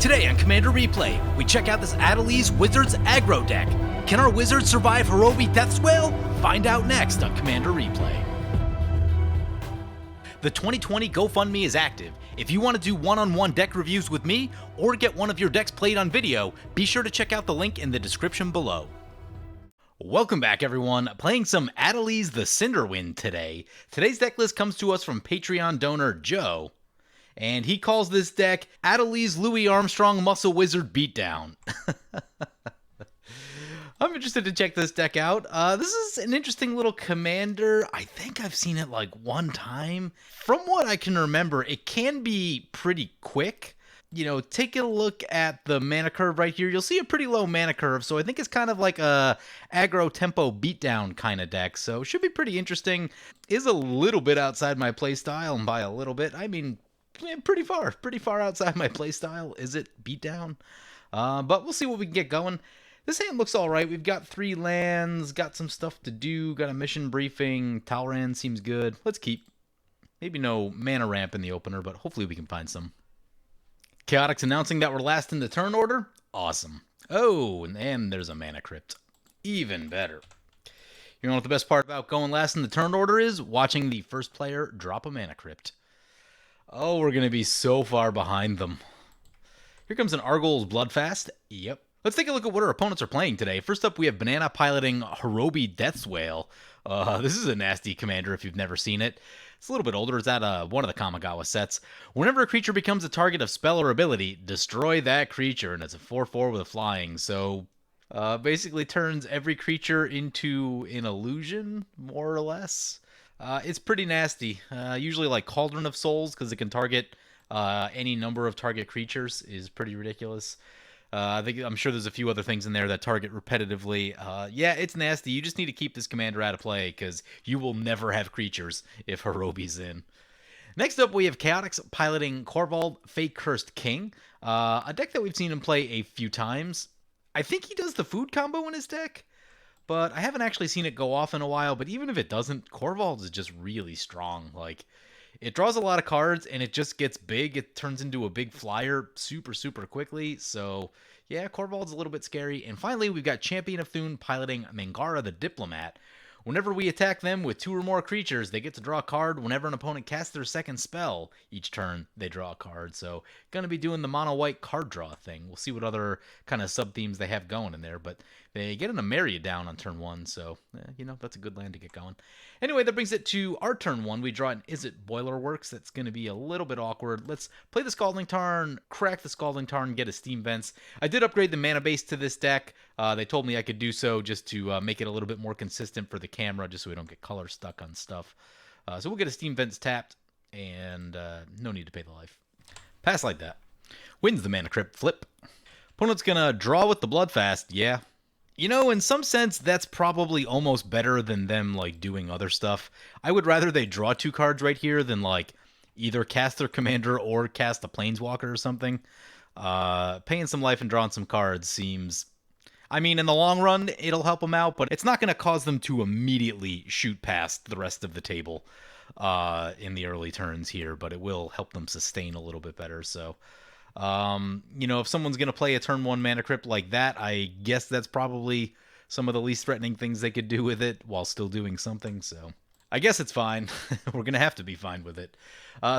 Today on Commander Replay, we check out this Adeliz Wizards Aggro deck. Can our wizards survive Horobi Death's Wail? Find out next on Commander Replay. The 2020 GoFundMe is active. If you want to do one-on-one deck reviews with me, or get one of your decks played on video, be sure to check out the link in the description below. Welcome back, everyone. Playing some Adeliz the Cinder today. Today's deck list comes to us from Patreon donor Joe, and he calls this deck Adeliz Louis Armstrong Muscle Wizard Beatdown. I'm interested to check this deck out. This is an interesting little commander. I think I've seen it like one time. From what I can remember, it can be pretty quick. You know, take a look at the mana curve right here. You'll see a pretty low mana curve, so I think it's kind of like a aggro tempo beatdown kind of deck, so it should be pretty interesting. Is a little bit outside my playstyle, and by a little bit, I mean pretty far outside my playstyle. Is it beatdown? But we'll see what we can get going. This hand looks alright. We've got 3 lands, got some stuff to do, got a mission briefing. Talrand seems good. Let's keep. Maybe no mana ramp in the opener, but hopefully we can find some. Chaotix announcing that we're last in the turn order. Awesome. Oh, and there's a mana crypt. Even better. You know what the best part about going last in the turn order is? Watching the first player drop a mana crypt. Oh, we're going to be so far behind them. Here comes an Argol's Bloodfast. Yep. Let's take a look at what our opponents are playing today. First up, we have Banana piloting Horobi Death's Wail. This is a nasty commander if you've never seen it. It's a little bit older. It's at one of the Kamigawa sets. Whenever a creature becomes a target of spell or ability, destroy that creature, and it's a 4/4 with a flying. So basically turns every creature into an illusion, more or less. It's pretty nasty. Usually like Cauldron of Souls, because it can target any number of target creatures, is pretty ridiculous. I'm sure there's a few other things in there that target repetitively. Yeah, it's nasty. You just need to keep this commander out of play, because you will never have creatures if Horobi's in. Next up, we have Chaotix piloting Korvold, Fake Cursed King. A deck that we've seen him play a few times. I think he does the food combo in his deck, but I haven't actually seen it go off in a while. But even if it doesn't, Korvold is just really strong. Like, it draws a lot of cards, and it just gets big. It turns into a big flyer super quickly. So, yeah, Korvold's a little bit scary. And finally, we've got Champion of Thune piloting Mangara the Diplomat. Whenever we attack them with 2 or more creatures, they get to draw a card. Whenever an opponent casts their second spell each turn, they draw a card. So, gonna be doing the mono-white card draw thing. We'll see what other kind of sub-themes they have going in there. But they get an Emeria down on turn 1, so, you know, that's a good land to get going. Anyway, that brings it to our turn 1. We draw an Is It Boiler Works. That's going to be a little bit awkward. Let's play the Scalding Tarn, crack the Scalding Tarn, get a Steam Vents. I did upgrade the mana base to this deck. They told me I could do so just to make it a little bit more consistent for the camera, just so we don't get color stuck on stuff. So we'll get a Steam Vents tapped, and no need to pay the life. Pass like that. Wins the Mana Crypt flip. Opponent's going to draw with the Bloodfast. Yeah. You know, in some sense, that's probably almost better than them, like, doing other stuff. I would rather they draw 2 cards right here than, like, either cast their commander or cast a Planeswalker or something. Paying some life and drawing some cards seems... I mean, in the long run, it'll help them out, but it's not going to cause them to immediately shoot past the rest of the table in the early turns here, but it will help them sustain a little bit better, so... you know, if someone's going to play a turn 1 mana crypt like that, I guess that's probably some of the least threatening things they could do with it while still doing something, so I guess it's fine. We're going to have to be fine with it.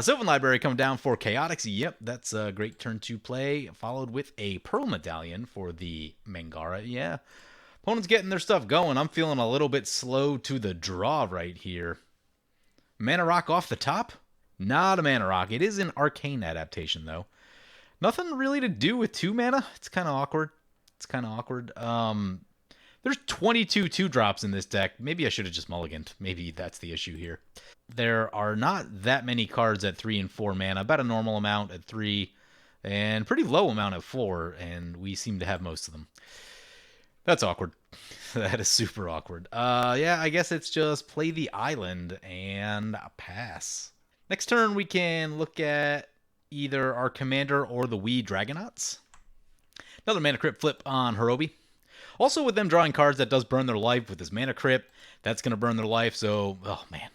Sylvan Library coming down for Chaotix. Yep, that's a great turn 2 play, followed with a Pearl Medallion for the Mangara. Yeah, opponent's getting their stuff going. I'm feeling a little bit slow to the draw right here. Mana Rock off the top? Not a Mana Rock. It is an Arcane adaptation, though. Nothing really to do with 2 mana. It's kind of awkward. There's 22 2-drops in this deck. Maybe I should have just mulliganed. Maybe that's the issue here. There are not that many cards at 3 and 4 mana. About a normal amount at 3 and pretty low amount at 4, and we seem to have most of them. That's awkward. That is super awkward. Yeah, I guess it's just play the island and pass. Next turn, we can look at either our commander or the Wee Dragonauts. Another Mana Crypt flip on Horobi. Also, with them drawing cards, that does burn their life with this Mana Crypt. That's going to burn their life, so, oh man,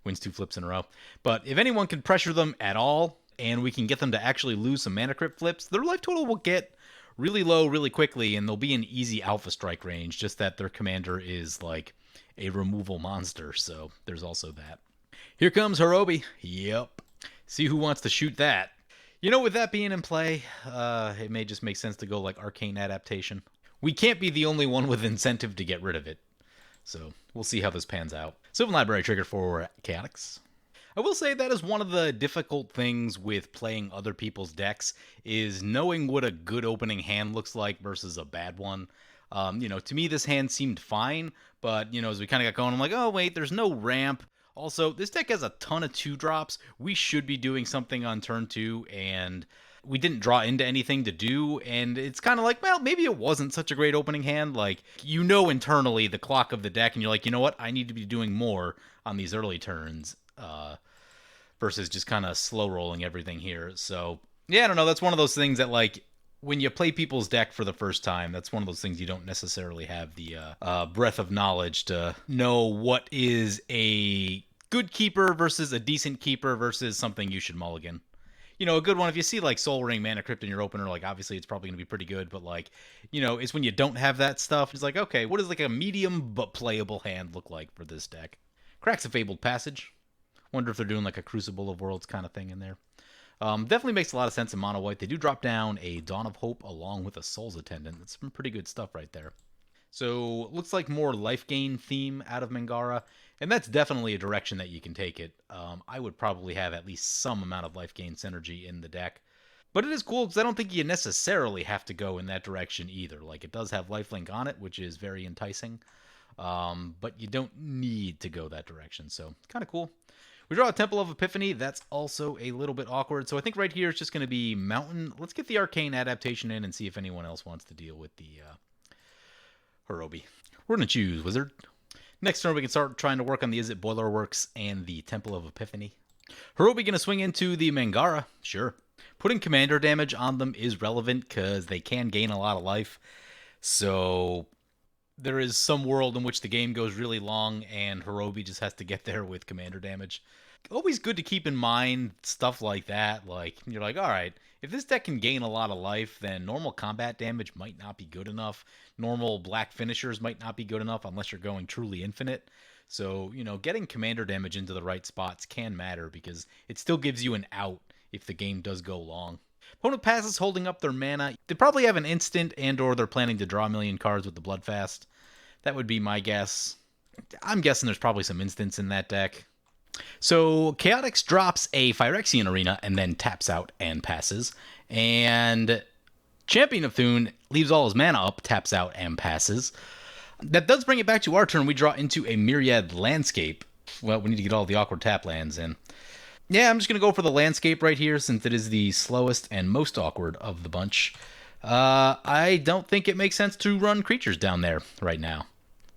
wins 2 flips in a row. But if anyone can pressure them at all, and we can get them to actually lose some mana crypt flips, their life total will get really low really quickly, and they'll be in easy alpha strike range, just that their commander is like a removal monster, so there's also that. Here comes Horobi. Yep. See who wants to shoot that. You know, with that being in play, it may just make sense to go like Arcane Adaptation. We can't be the only one with incentive to get rid of it, so we'll see how this pans out. Sylvan Library trigger for Chaotix. I will say that is one of the difficult things with playing other people's decks, is knowing what a good opening hand looks like versus a bad one. To me, this hand seemed fine, but, as we kind of got going, I'm like, oh, wait, there's no ramp. Also, this deck has a ton of 2-drops. We should be doing something on turn 2, and we didn't draw into anything to do, and it's kind of like, well, maybe it wasn't such a great opening hand. Like, internally the clock of the deck, and you're like, you know what, I need to be doing more on these early turns, versus just kind of slow rolling everything here. So, yeah, I don't know, that's one of those things that, like, when you play people's deck for the first time, that's one of those things you don't necessarily have the breadth of knowledge to know what is a good keeper versus a decent keeper versus something you should mulligan. A good one, if you see like Soul Ring, Mana Crypt in your opener, like obviously it's probably going to be pretty good, but like, it's when you don't have that stuff, it's like, okay, what does like a medium but playable hand look like for this deck? Cracks a Fabled Passage. Wonder if they're doing like a Crucible of Worlds kind of thing in there. Definitely makes a lot of sense in mono white. They do drop down a Dawn of Hope along with a Soul's Attendant. That's some pretty good stuff right there. So looks like more life gain theme out of Mangara, and that's definitely a direction that you can take it. I would probably have at least some amount of life gain synergy in the deck. But it is cool because I don't think you necessarily have to go in that direction either. Like, it does have lifelink on it, which is very enticing. But you don't need to go that direction, so kind of cool. We draw a Temple of Epiphany. That's also a little bit awkward. So I think right here it's just going to be Mountain. Let's get the Arcane Adaptation in and see if anyone else wants to deal with the Horobi. We're going to choose Wizard. Next turn we can start trying to work on the Izzet Boiler Works and the Temple of Epiphany. Horobi going to swing into the Mangara. Sure. Putting commander damage on them is relevant because they can gain a lot of life. So there is some world in which the game goes really long and Horobi just has to get there with commander damage. Always good to keep in mind stuff like that. Like, you're like, all right, if this deck can gain a lot of life, then normal combat damage might not be good enough. Normal black finishers might not be good enough unless you're going truly infinite. So, getting commander damage into the right spots can matter because it still gives you an out if the game does go long. Opponent passes holding up their mana. They probably have an instant and or they're planning to draw a million cards with the Bloodfast. That would be my guess. I'm guessing there's probably some instants in that deck. So Chaotix drops a Phyrexian Arena and then taps out and passes. And Champion of Thune leaves all his mana up, taps out and passes. That does bring it back to our turn. We draw into a Myriad Landscape. Well, we need to get all the awkward tap lands in. Yeah, I'm just going to go for the Landscape right here since it is the slowest and most awkward of the bunch. I don't think it makes sense to run creatures down there right now.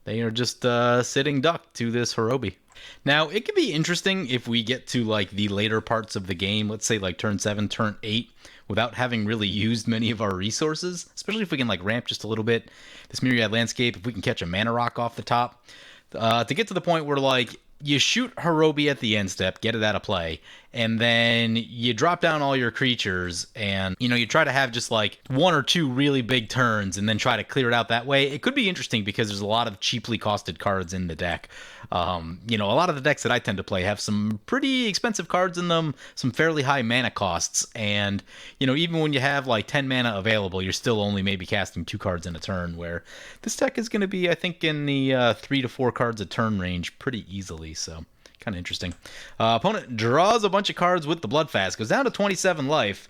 They are just sitting duck to this Horobi. Now, it could be interesting if we get to like the later parts of the game, let's say like turn 7, turn 8, without having really used many of our resources, especially if we can like ramp just a little bit. This Myriad Landscape, if we can catch a Mana Rock off the top, to get to the point where like you shoot Horobi at the end step, get it out of play, and then you drop down all your creatures and, you try to have just like 1 or 2 really big turns and then try to clear it out that way. It could be interesting because there's a lot of cheaply costed cards in the deck. A lot of the decks that I tend to play have some pretty expensive cards in them, some fairly high mana costs, and, even when you have like 10 mana available, you're still only maybe casting 2 cards in a turn, where this deck is going to be, I think, in the 3 to 4 cards a turn range pretty easily, so kind of interesting. Opponent draws a bunch of cards with the Bloodfast, goes down to 27 life.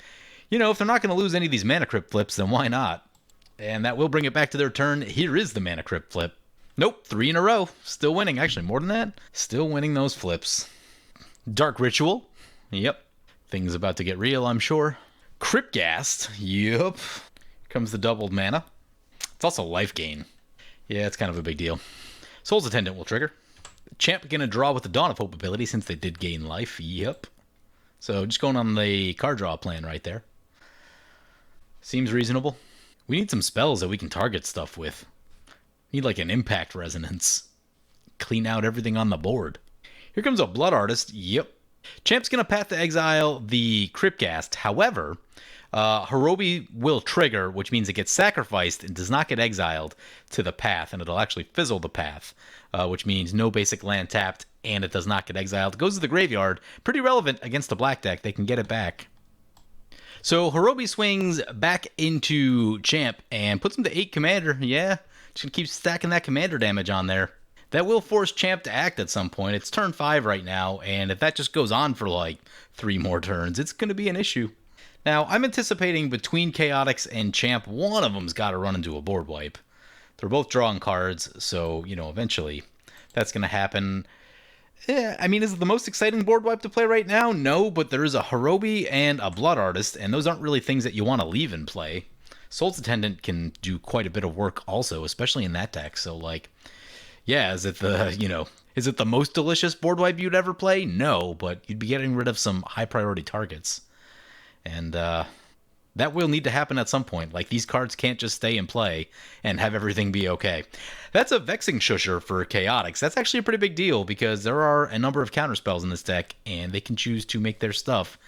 If they're not going to lose any of these Mana Crypt flips, then why not? And that will bring it back to their turn. Here is the Mana Crypt flip. Nope, 3 in a row. Still winning. Actually, more than that. Still winning those flips. Dark Ritual. Yep. Things about to get real, I'm sure. Cryptghast. Yep. Here comes the doubled mana. It's also life gain. Yeah, it's kind of a big deal. Soul's Attendant will trigger. Champ gonna draw with the Dawn of Hope ability since they did gain life. Yep. So just going on the card draw plan right there. Seems reasonable. We need some spells that we can target stuff with. Need like an Impact Resonance. Clean out everything on the board. Here comes a Blood Artist. Yep. Champ's going to Path to Exile the Cryptghast. However, Horobi will trigger, which means it gets sacrificed and does not get exiled to the path, and it'll actually fizzle the path, which means no basic land tapped, and it does not get exiled. It goes to the graveyard. Pretty relevant against the black deck. They can get it back. So Horobi swings back into Champ and puts him to 8 commander. Yeah, just going to keep stacking that commander damage on there. That will force Champ to act at some point. It's turn 5 right now, and if that just goes on for like 3 more turns, it's going to be an issue. Now, I'm anticipating between Chaotix and Champ, one of them's got to run into a board wipe. They're both drawing cards, so, eventually that's going to happen. Yeah, I mean, is it the most exciting board wipe to play right now? No, but there is a Horobi and a Blood Artist, and those aren't really things that you want to leave in play. Soul's Attendant can do quite a bit of work also, especially in that deck, so, yeah, is it the most delicious board wipe you'd ever play? No, but you'd be getting rid of some high priority targets. And that will need to happen at some point. These cards can't just stay in play and have everything be okay. That's a Vexing Shusher for Chaotix. That's actually a pretty big deal because there are a number of counterspells in this deck, and they can choose to make their stuff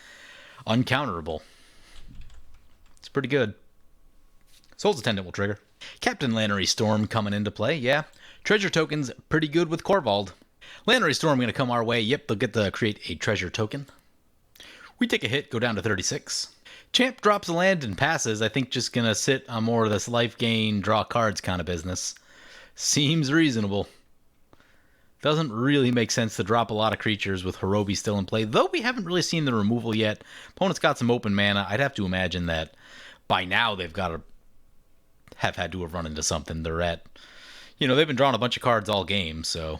uncounterable. It's pretty good. Soul's Attendant will trigger. Captain Lannery Storm coming into play, yeah. Treasure tokens, pretty good with Korvold. Lannery Storm going to come our way. Yep, they'll get to create a treasure token. We take a hit, go down to 36. Champ drops a land and passes. I think just going to sit on more of this life gain, draw cards kind of business. Seems reasonable. Doesn't really make sense to drop a lot of creatures with Horobi still in play, though we haven't really seen the removal yet. Opponent's got some open mana. I'd have to imagine that by now they've got to have had to have run into something. They're at, they've been drawing a bunch of cards all game, so.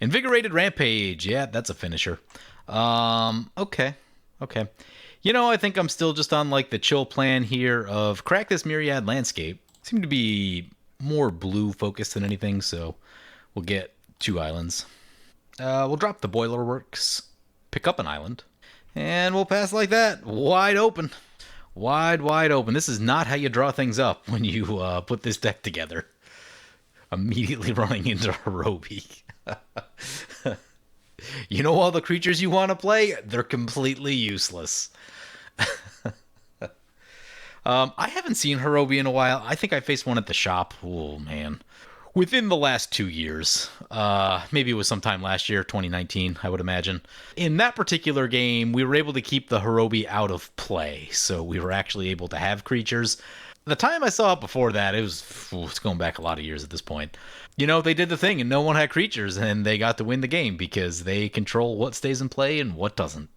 Invigorated Rampage. Yeah, that's a finisher. Okay. I think I'm still just on the chill plan here of crack this Myriad Landscape. Seem to be more blue focused than anything, so we'll get 2 islands. We'll drop the Boiler Works, pick up an island, and we'll pass like that. Wide open. Wide open. This is not how you draw things up when you put this deck together. Immediately running into Horobi. All the creatures you want to play? They're completely useless. I haven't seen Horobi in a while. I think I faced one at the shop. Oh, man. Within the last 2 years. Maybe it was sometime last year, 2019, I would imagine. In that particular game, we were able to keep the Horobi out of play, so we were actually able to have creatures. The time I saw it before that, it's going back a lot of years at this point. They did the thing and no one had creatures and they got to win the game because they control what stays in play and what doesn't.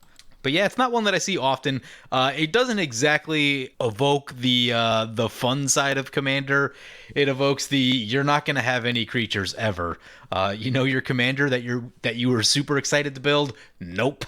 But yeah, it's not one that I see often. It doesn't exactly evoke the fun side of Commander. It evokes the you're not going to have any creatures ever. Your Commander that you were super excited to build? Nope.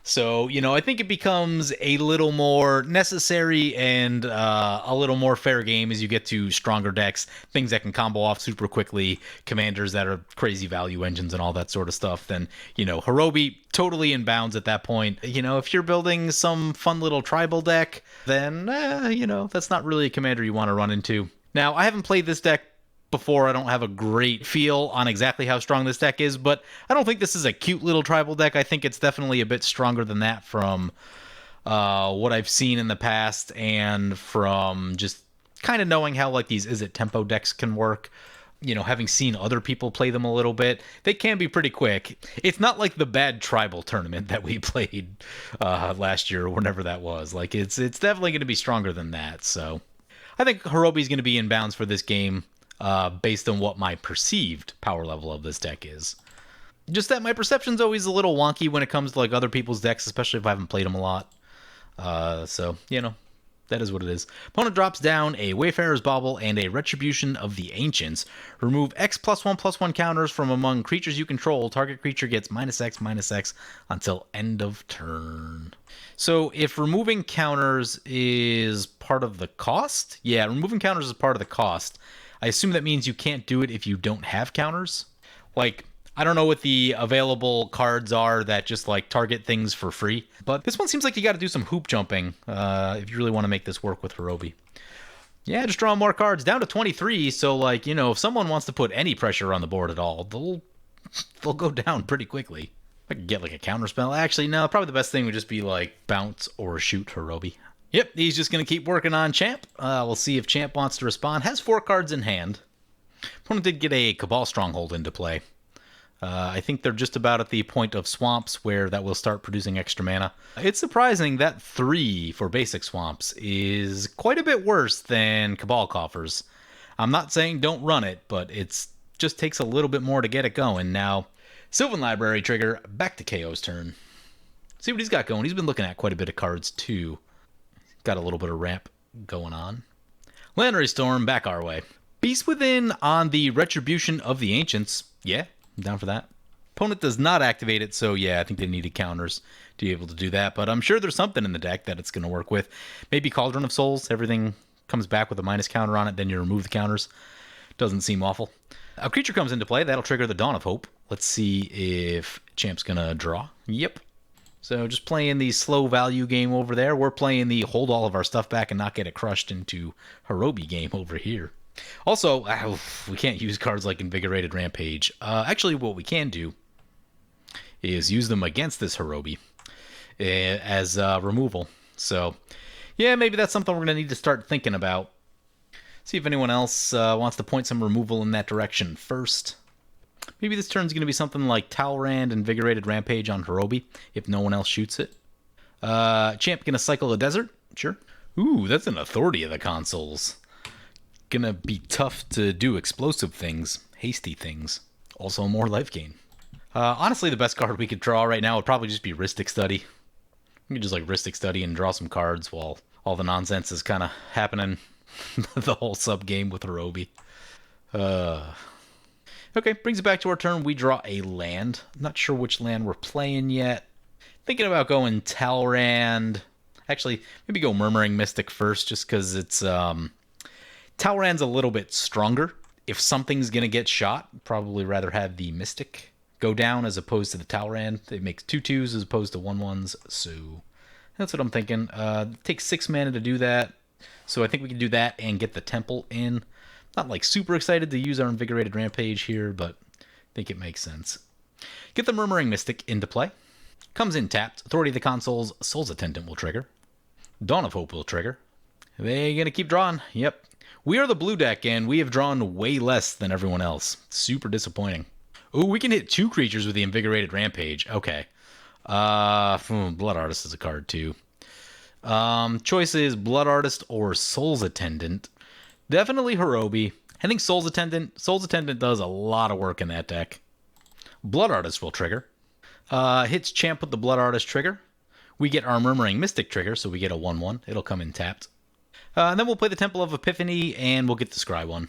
So, I think it becomes a little more necessary and a little more fair game as you get to stronger decks, things that can combo off super quickly, commanders that are crazy value engines and all that sort of stuff. Then, Horobi totally in bounds at that point. If you're building some fun little tribal deck, then, that's not really a commander you want to run into. Now, I haven't played this deck before. I don't have a great feel on exactly how strong this deck is, but I don't think this is a cute little tribal deck. I think it's definitely a bit stronger than that from what I've seen in the past and from just kind of knowing how these Is It Tempo decks can work. Having seen other people play them a little bit, they can be pretty quick. It's not like the bad tribal tournament that we played last year or whenever that was. It's definitely going to be stronger than that. So I think Horobi's going to be in bounds for this game. Based on what my perceived power level of this deck is. Just that my perception's always a little wonky when it comes to other people's decks, especially if I haven't played them a lot. So, that is what it is. Opponent drops down a Wayfarer's Bauble and a Retribution of the Ancients. Remove X+1/+1 counters from among creatures you control. Target creature gets -X/-X until end of turn. So if removing counters is part of the cost? Yeah, removing counters is part of the cost. I assume that means you can't do it if you don't have counters. I don't know what the available cards are that just target things for free, but this one seems like you got to do some hoop jumping if you really want to make this work with Horobi. Yeah, just draw more cards down to 23. So if someone wants to put any pressure on the board at all, they'll go down pretty quickly. I could get like a counter spell. Actually, no, probably the best thing would just be like bounce or shoot Horobi. Yep, he's just going to keep working on Champ. We'll see if Champ wants to respond. Has 4 cards in hand. Opponent did get a Cabal Stronghold into play. I think they're just about at the point of swamps where that will start producing extra mana. It's surprising that 3 for basic swamps is quite a bit worse than Cabal Coffers. I'm not saying don't run it, but it's just takes a little bit more to get it going. Now, Sylvan Library trigger, back to KO's turn. See what he's got going. He's been looking at quite a bit of cards too. Got a little bit of ramp going on. Lannery Storm, back our way. Beast Within on the Retribution of the Ancients. Yeah, I'm down for that. Opponent does not activate it, so yeah, I think they needed counters to be able to do that. But I'm sure there's something in the deck that it's going to work with. Maybe Cauldron of Souls. Everything comes back with a minus counter on it, then you remove the counters. Doesn't seem awful. A creature comes into play. That'll trigger the Dawn of Hope. Let's see if Champ's going to draw. Yep. So just playing the slow value game over there. We're playing the hold all of our stuff back and not get it crushed into Horobi game over here. Also, we can't use cards like Invigorated Rampage. Actually, what we can do is use them against this Horobi as removal. So, yeah, maybe that's something we're going to need to start thinking about. See if anyone else wants to point some removal in that direction first. Maybe this turn's going to be something like Talrand Invigorated Rampage on Horobi, if no one else shoots it. Champ going to cycle the desert? Sure. Ooh, that's an Authority of the Consoles. Gonna be tough to do explosive things, hasty things. Also more life gain. Honestly, the best card we could draw right now would probably just be Rhystic Study. We could just like Rhystic Study and draw some cards while all the nonsense is kind of happening the whole sub-game with Horobi. Okay, brings it back to our turn. We draw a land. Not sure which land we're playing yet. Thinking about going Talrand. Actually, maybe go Murmuring Mystic first, just because it's... Talrand's a little bit stronger. If something's going to get shot, probably rather have the Mystic go down as opposed to the Talrand. It makes 2/2s as opposed to 1/1s, so that's what I'm thinking. It takes 6 mana to do that, so I think we can do that and get the Temple in. Not like super excited to use our Invigorated Rampage here, but I think it makes sense. Get the Murmuring Mystic into play. Comes in tapped. Authority of the Consoles, Soul's Attendant will trigger. Dawn of Hope will trigger. They're going to keep drawing. Yep. We are the blue deck, and we have drawn way less than everyone else. Super disappointing. Ooh, we can hit 2 creatures with the Invigorated Rampage. Okay. Blood Artist is a card, too. Choice is Blood Artist or Soul's Attendant. Definitely Horobi. I think Soul's Attendant. Soul's Attendant does a lot of work in that deck. Blood Artist will trigger. Hits Champ with the Blood Artist trigger. We get our Murmuring Mystic trigger, so we get a 1/1. It'll come in tapped. And then we'll play the Temple of Epiphany, and we'll get the Scry one.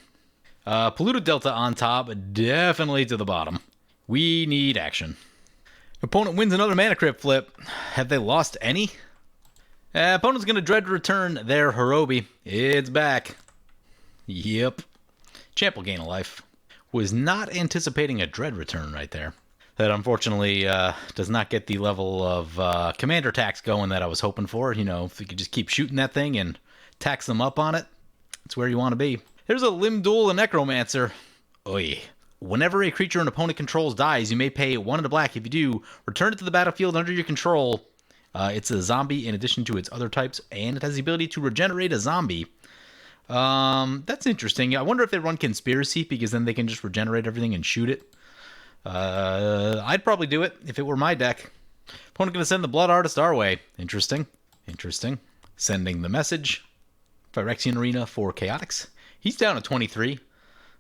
Polluted Delta on top, definitely to the bottom. We need action. Opponent wins another Mana Crypt flip. Have they lost any? Opponent's going to dread return their Horobi. It's back. Yep. Champ will gain a life. Was not anticipating a dread return right there. That unfortunately does not get the level of commander tax going that I was hoping for. You know, if you could just keep shooting that thing and tax them up on it, that's where you want to be. There's a Limdul, a Necromancer. Oy. Whenever a creature an opponent controls dies, you may pay 1 in the black. If you do, return it to the battlefield under your control. It's a zombie in addition to its other types, and it has the ability to regenerate a zombie. That's interesting. I wonder if they run Conspiracy, because then they can just regenerate everything and shoot it. I'd probably do it if it were my deck. Opponent going to send the Blood Artist our way. Interesting. Interesting. Sending the message. Phyrexian Arena for Chaotix. He's down to 23.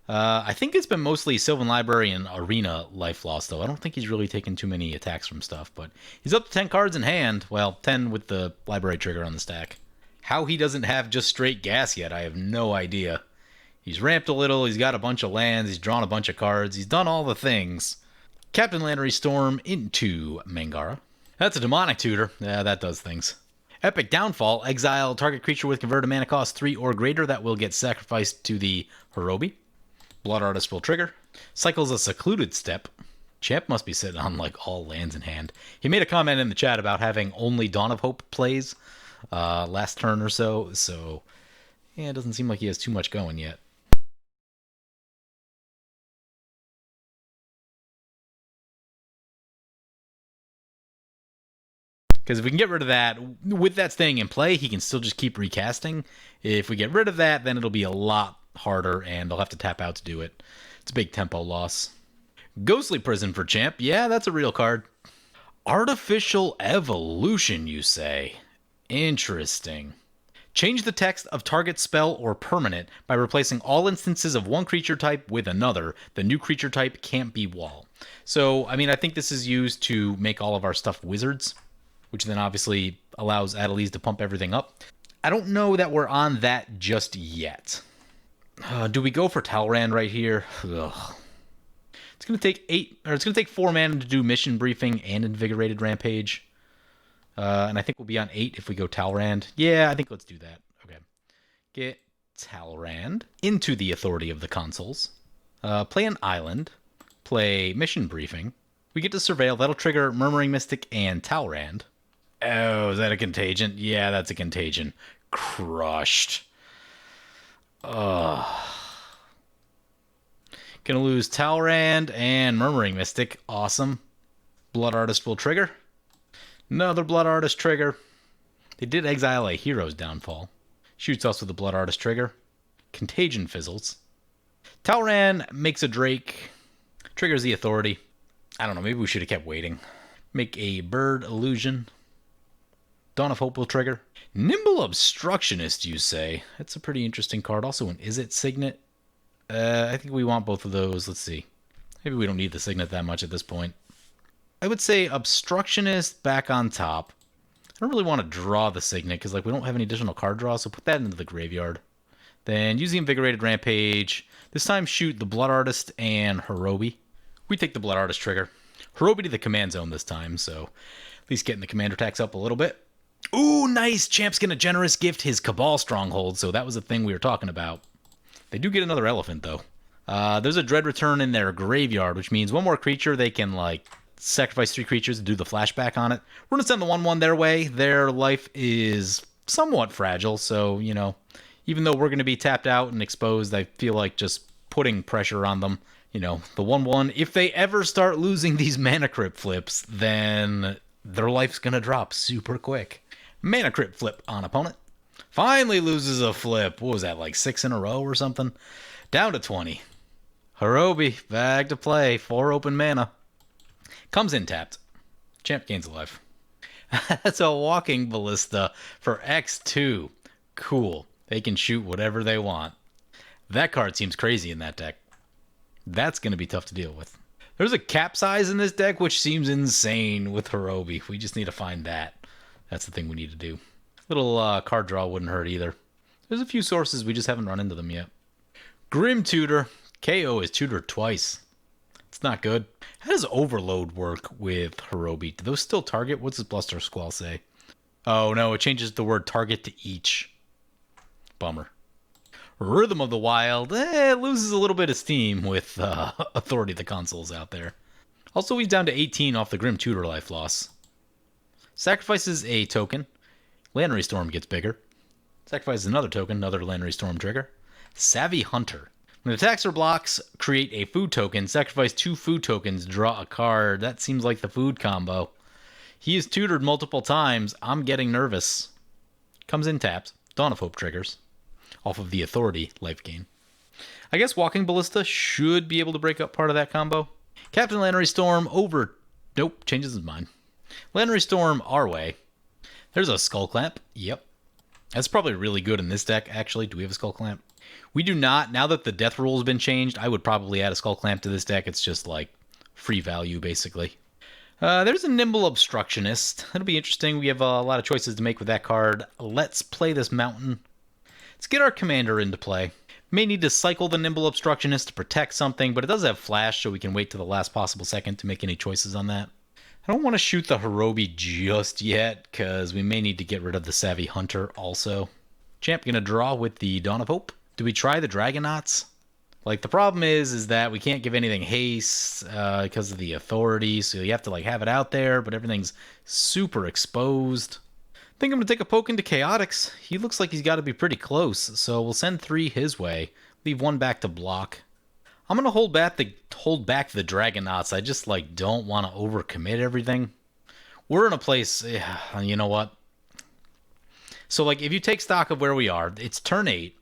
I think it's been mostly Sylvan Library and Arena life loss, though. I don't think he's really taken too many attacks from stuff, but he's up to 10 cards in hand. Well, 10 with the Library trigger on the stack. How he doesn't have just straight gas yet, I have no idea. He's ramped a little, he's got a bunch of lands, he's drawn a bunch of cards, he's done all the things. Captain Lannery Storm into Mangara. That's a Demonic Tutor. Yeah, that does things. Epic Downfall. Exile target creature with converted mana cost 3 or greater that will get sacrificed to the Horobi. Blood Artist will trigger. Cycles a Secluded Step. Champ must be sitting on like all lands in hand. He made a comment in the chat about having only Dawn of Hope plays last turn or so. So, yeah, it doesn't seem like he has too much going yet. Because if we can get rid of that, with that staying in play, he can still just keep recasting. If we get rid of that, then it'll be a lot harder, and they'll have to tap out to do it. It's a big tempo loss. Ghostly Prison for Champ. Yeah, that's a real card. Artificial Evolution, you say? Interesting. Change the text of target spell or permanent by replacing all instances of one creature type with another. The new creature type can't be wall. So, I mean, I think this is used to make all of our stuff wizards, which then obviously allows Adeliz to pump everything up. I don't know that we're on that just yet. Do we go for Talrand right here? Ugh. It's going to take 4 mana to do Mission Briefing and Invigorated Rampage. And I think we'll be on 8 if we go Talrand. Yeah, I think let's do that. Okay. Get Talrand into the authority of the consoles. Play an island. Play Mission Briefing. We get to Surveil. That'll trigger Murmuring Mystic and Talrand. Oh, is that a Contagion? Yeah, that's a Contagion. Crushed. Gonna lose Talrand and Murmuring Mystic. Awesome. Blood Artist will trigger. Another Blood Artist trigger. They did exile a Hero's Downfall. Shoots us with a Blood Artist trigger. Contagion fizzles. Talrand makes a Drake. Triggers the Authority. I don't know, maybe we should have kept waiting. Make a Bird Illusion. Dawn of Hope will trigger. Nimble Obstructionist, you say? That's a pretty interesting card. Also an Is It Signet? I think we want both of those. Let's see. Maybe we don't need the Signet that much at this point. I would say Obstructionist back on top. I don't really want to draw the Signet because like we don't have any additional card draw, so put that into the graveyard. Then use the Invigorated Rampage. This time shoot the Blood Artist and Horobi. We take the Blood Artist trigger. Horobi to the command zone this time, so at least getting the commander tax up a little bit. Ooh, nice! Champ's gonna generous gift his Cabal Stronghold, so that was the thing we were talking about. They do get another elephant, though. There's a Dread Return in their graveyard, which means one more creature, they can, like, sacrifice 3 creatures to do the flashback on it. We're gonna send the 1/1 their way. Their life is somewhat fragile, so, you know, even though we're gonna be tapped out and exposed, I feel like just putting pressure on them. You know, the 1/1, if they ever start losing these Mana Crypt flips, then their life's gonna drop super quick. Mana Crypt flip on opponent. Finally loses a flip. What was that, like 6 in a row or something? Down to 20. Horobi, back to play. 4 open mana. Comes in tapped. Champ gains a life. That's a Walking Ballista for X2. Cool. They can shoot whatever they want. That card seems crazy in that deck. That's going to be tough to deal with. There's a Capsize in this deck, which seems insane with Horobi. We just need to find that. That's the thing we need to do. Little card draw wouldn't hurt either. There's a few sources, we just haven't run into them yet. Grim Tutor. KO is tutored twice. It's not good. How does Overload work with Horobi? Do those still target? What's his Bluster Squall say? Oh no, it changes the word target to each. Bummer. Rhythm of the Wild. It loses a little bit of steam with Authority of the Consoles out there. Also, he's down to 18 off the Grim Tutor life loss. Sacrifices a token. Lannery Storm gets bigger. Sacrifices another token, another Lannery Storm trigger. Savvy Hunter. When attacks or blocks, create a food token. Sacrifice 2 food tokens, draw a card. That seems like the food combo. He is tutored multiple times. I'm getting nervous. Comes in tapped. Dawn of Hope triggers. Off of the Authority life gain. I guess Walking Ballista should be able to break up part of that combo. Captain Lannery Storm over... Nope, changes his mind. Lannery Storm our way. There's a Skull Clamp. Yep. That's probably really good in this deck, actually. Do we have a Skull Clamp? We do not. Now that the death rule has been changed, I would probably add a Skull Clamp to this deck. It's just like free value, basically. There's a Nimble Obstructionist. That'll be interesting. We have a lot of choices to make with that card. Let's play this mountain. Let's get our commander into play. May need to cycle the Nimble Obstructionist to protect something, but it does have flash, so we can wait to the last possible second to make any choices on that. I don't want to shoot the Horobi just yet, because we may need to get rid of the Savvy Hunter also. Champ gonna draw with the Dawn of Hope. Do we try the Dragonauts? Like, the problem is that we can't give anything haste because of the Authority, so you have to, like, have it out there, but everything's super exposed. I think I'm gonna take a poke into Chaotix. He looks like he's got to be pretty close, so we'll send 3 his way. Leave 1 back to block. I'm gonna hold back the Dragonauts. I just like don't want to overcommit everything. We're in a place, yeah, you know what? So, like, if you take stock of where we are, it's turn 8.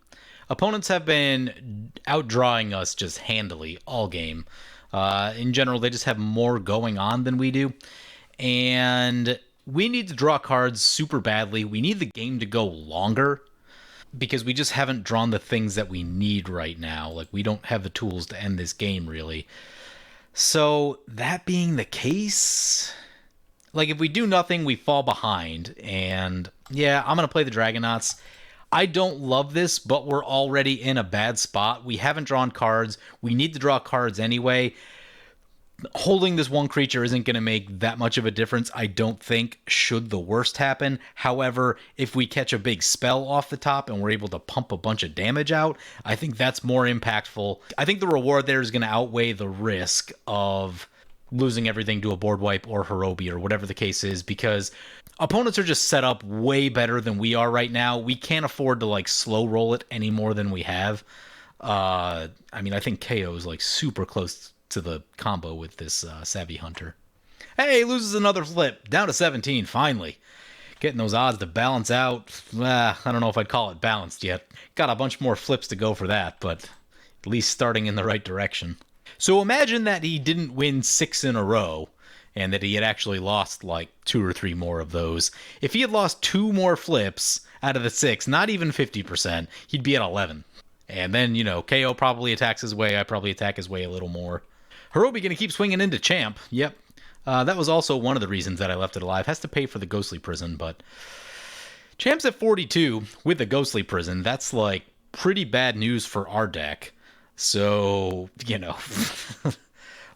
Opponents have been outdrawing us just handily all game. In general, they just have more going on than we do. And we need to draw cards super badly. We need the game to go longer because we just haven't drawn the things that we need right now. Like, we don't have the tools to end this game, really. So, that being the case, like, if we do nothing, we fall behind. And, yeah, I'm going to play the Dragonauts. I don't love this, but we're already in a bad spot. We haven't drawn cards. We need to draw cards anyway. Holding this one creature isn't going to make that much of a difference, I don't think, should the worst happen. However, if we catch a big spell off the top and we're able to pump a bunch of damage out, I think that's more impactful. I think the reward there is going to outweigh the risk of losing everything to a board wipe or Horobi or whatever the case is, because opponents are just set up way better than we are right now. We can't afford to, like, slow roll it any more than we have. I mean, I think KO is, like, super close to the combo with this Savvy Hunter. Hey, loses another flip. Down to 17, finally. Getting those odds to balance out. I don't know if I'd call it balanced yet. Got a bunch more flips to go for that, but at least starting in the right direction. So imagine that he didn't win 6 in a row, and that he had actually lost like 2 or 3 more of those. If he had lost 2 more flips out of the 6, not even 50%, he'd be at 11. And then, you know, KO probably attacks his way. I probably attack his way a little more. Horobi gonna keep swinging into Champ. Yep. That was also one of the reasons that I left it alive. Has to pay for the Ghostly Prison, but Champ's at 42 with the Ghostly Prison. That's like pretty bad news for our deck. So, you know,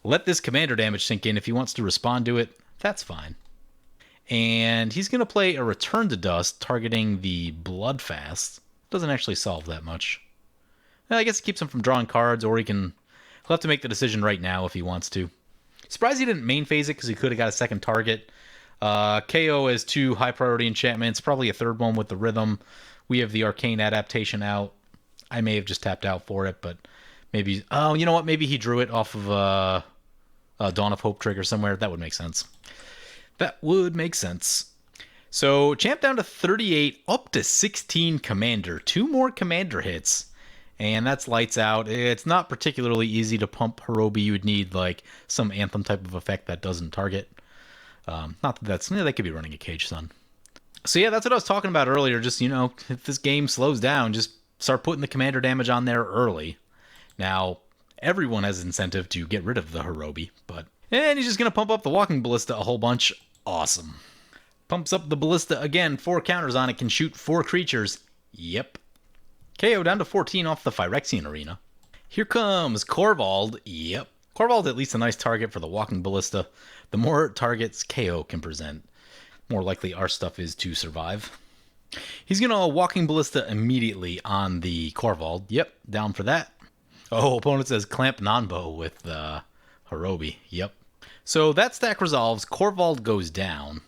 let this commander damage sink in. If he wants to respond to it, that's fine. And he's going to play a Return to Dust targeting the Bloodfast. Doesn't actually solve that much. I guess it keeps him from drawing cards, or he'll have to make the decision right now if he wants to. Surprised he didn't main phase it because he could have got a second target. KO has 2 high priority enchantments, probably a third one with the Rhythm. We have the Arcane Adaptation out. I may have just tapped out for it, but maybe... Oh, you know what? Maybe he drew it off of Dawn of Hope trigger somewhere. That would make sense. That would make sense. So, Champ down to 38, up to 16 Commander. 2 more Commander hits. And that's lights out. It's not particularly easy to pump Horobi. You would need like some Anthem type of effect that doesn't target. Not that that's... they could be running a Cage Sun. So yeah, that's what I was talking about earlier. Just, you know, if this game slows down, just start putting the commander damage on there early. Now, everyone has incentive to get rid of the Horobi, but... And he's just going to pump up the Walking Ballista a whole bunch. Awesome. Pumps up the Ballista again. 4 counters on it. Can shoot 4 creatures. Yep. KO down to 14 off the Phyrexian Arena. Here comes Korvold. Yep. Korvold at least a nice target for the Walking Ballista. The more targets KO can present, more likely our stuff is to survive. He's going to Walking Ballista immediately on the Korvold. Yep, down for that. Oh, opponent says Clamp Nanbo with Horobi. Yep. So that stack resolves. Korvold goes down.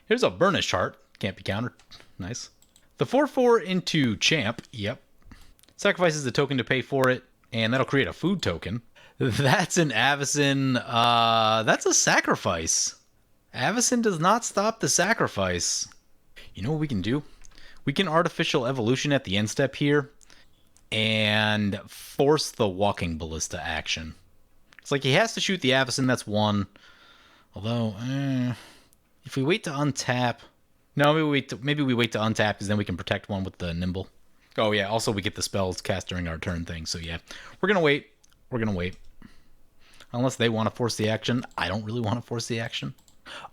Here's a Burnish Heart. Can't be countered. Nice. The 4/4 into Champ. Yep. Sacrifices the token to pay for it, and that'll create a food token. That's an Avacyn. That's a sacrifice. Avacyn does not stop the sacrifice. You know what we can do? We can Artificial Evolution at the end step here and force the Walking Ballista action. It's like he has to shoot the Avacyn, that's 1. Although, if we wait to untap... No, maybe we wait to untap because then we can protect 1 with the Nimble. Oh yeah, also we get the spells cast during our turn thing, so yeah. We're going to wait. We're going to wait. Unless they want to force the action. I don't really want to force the action.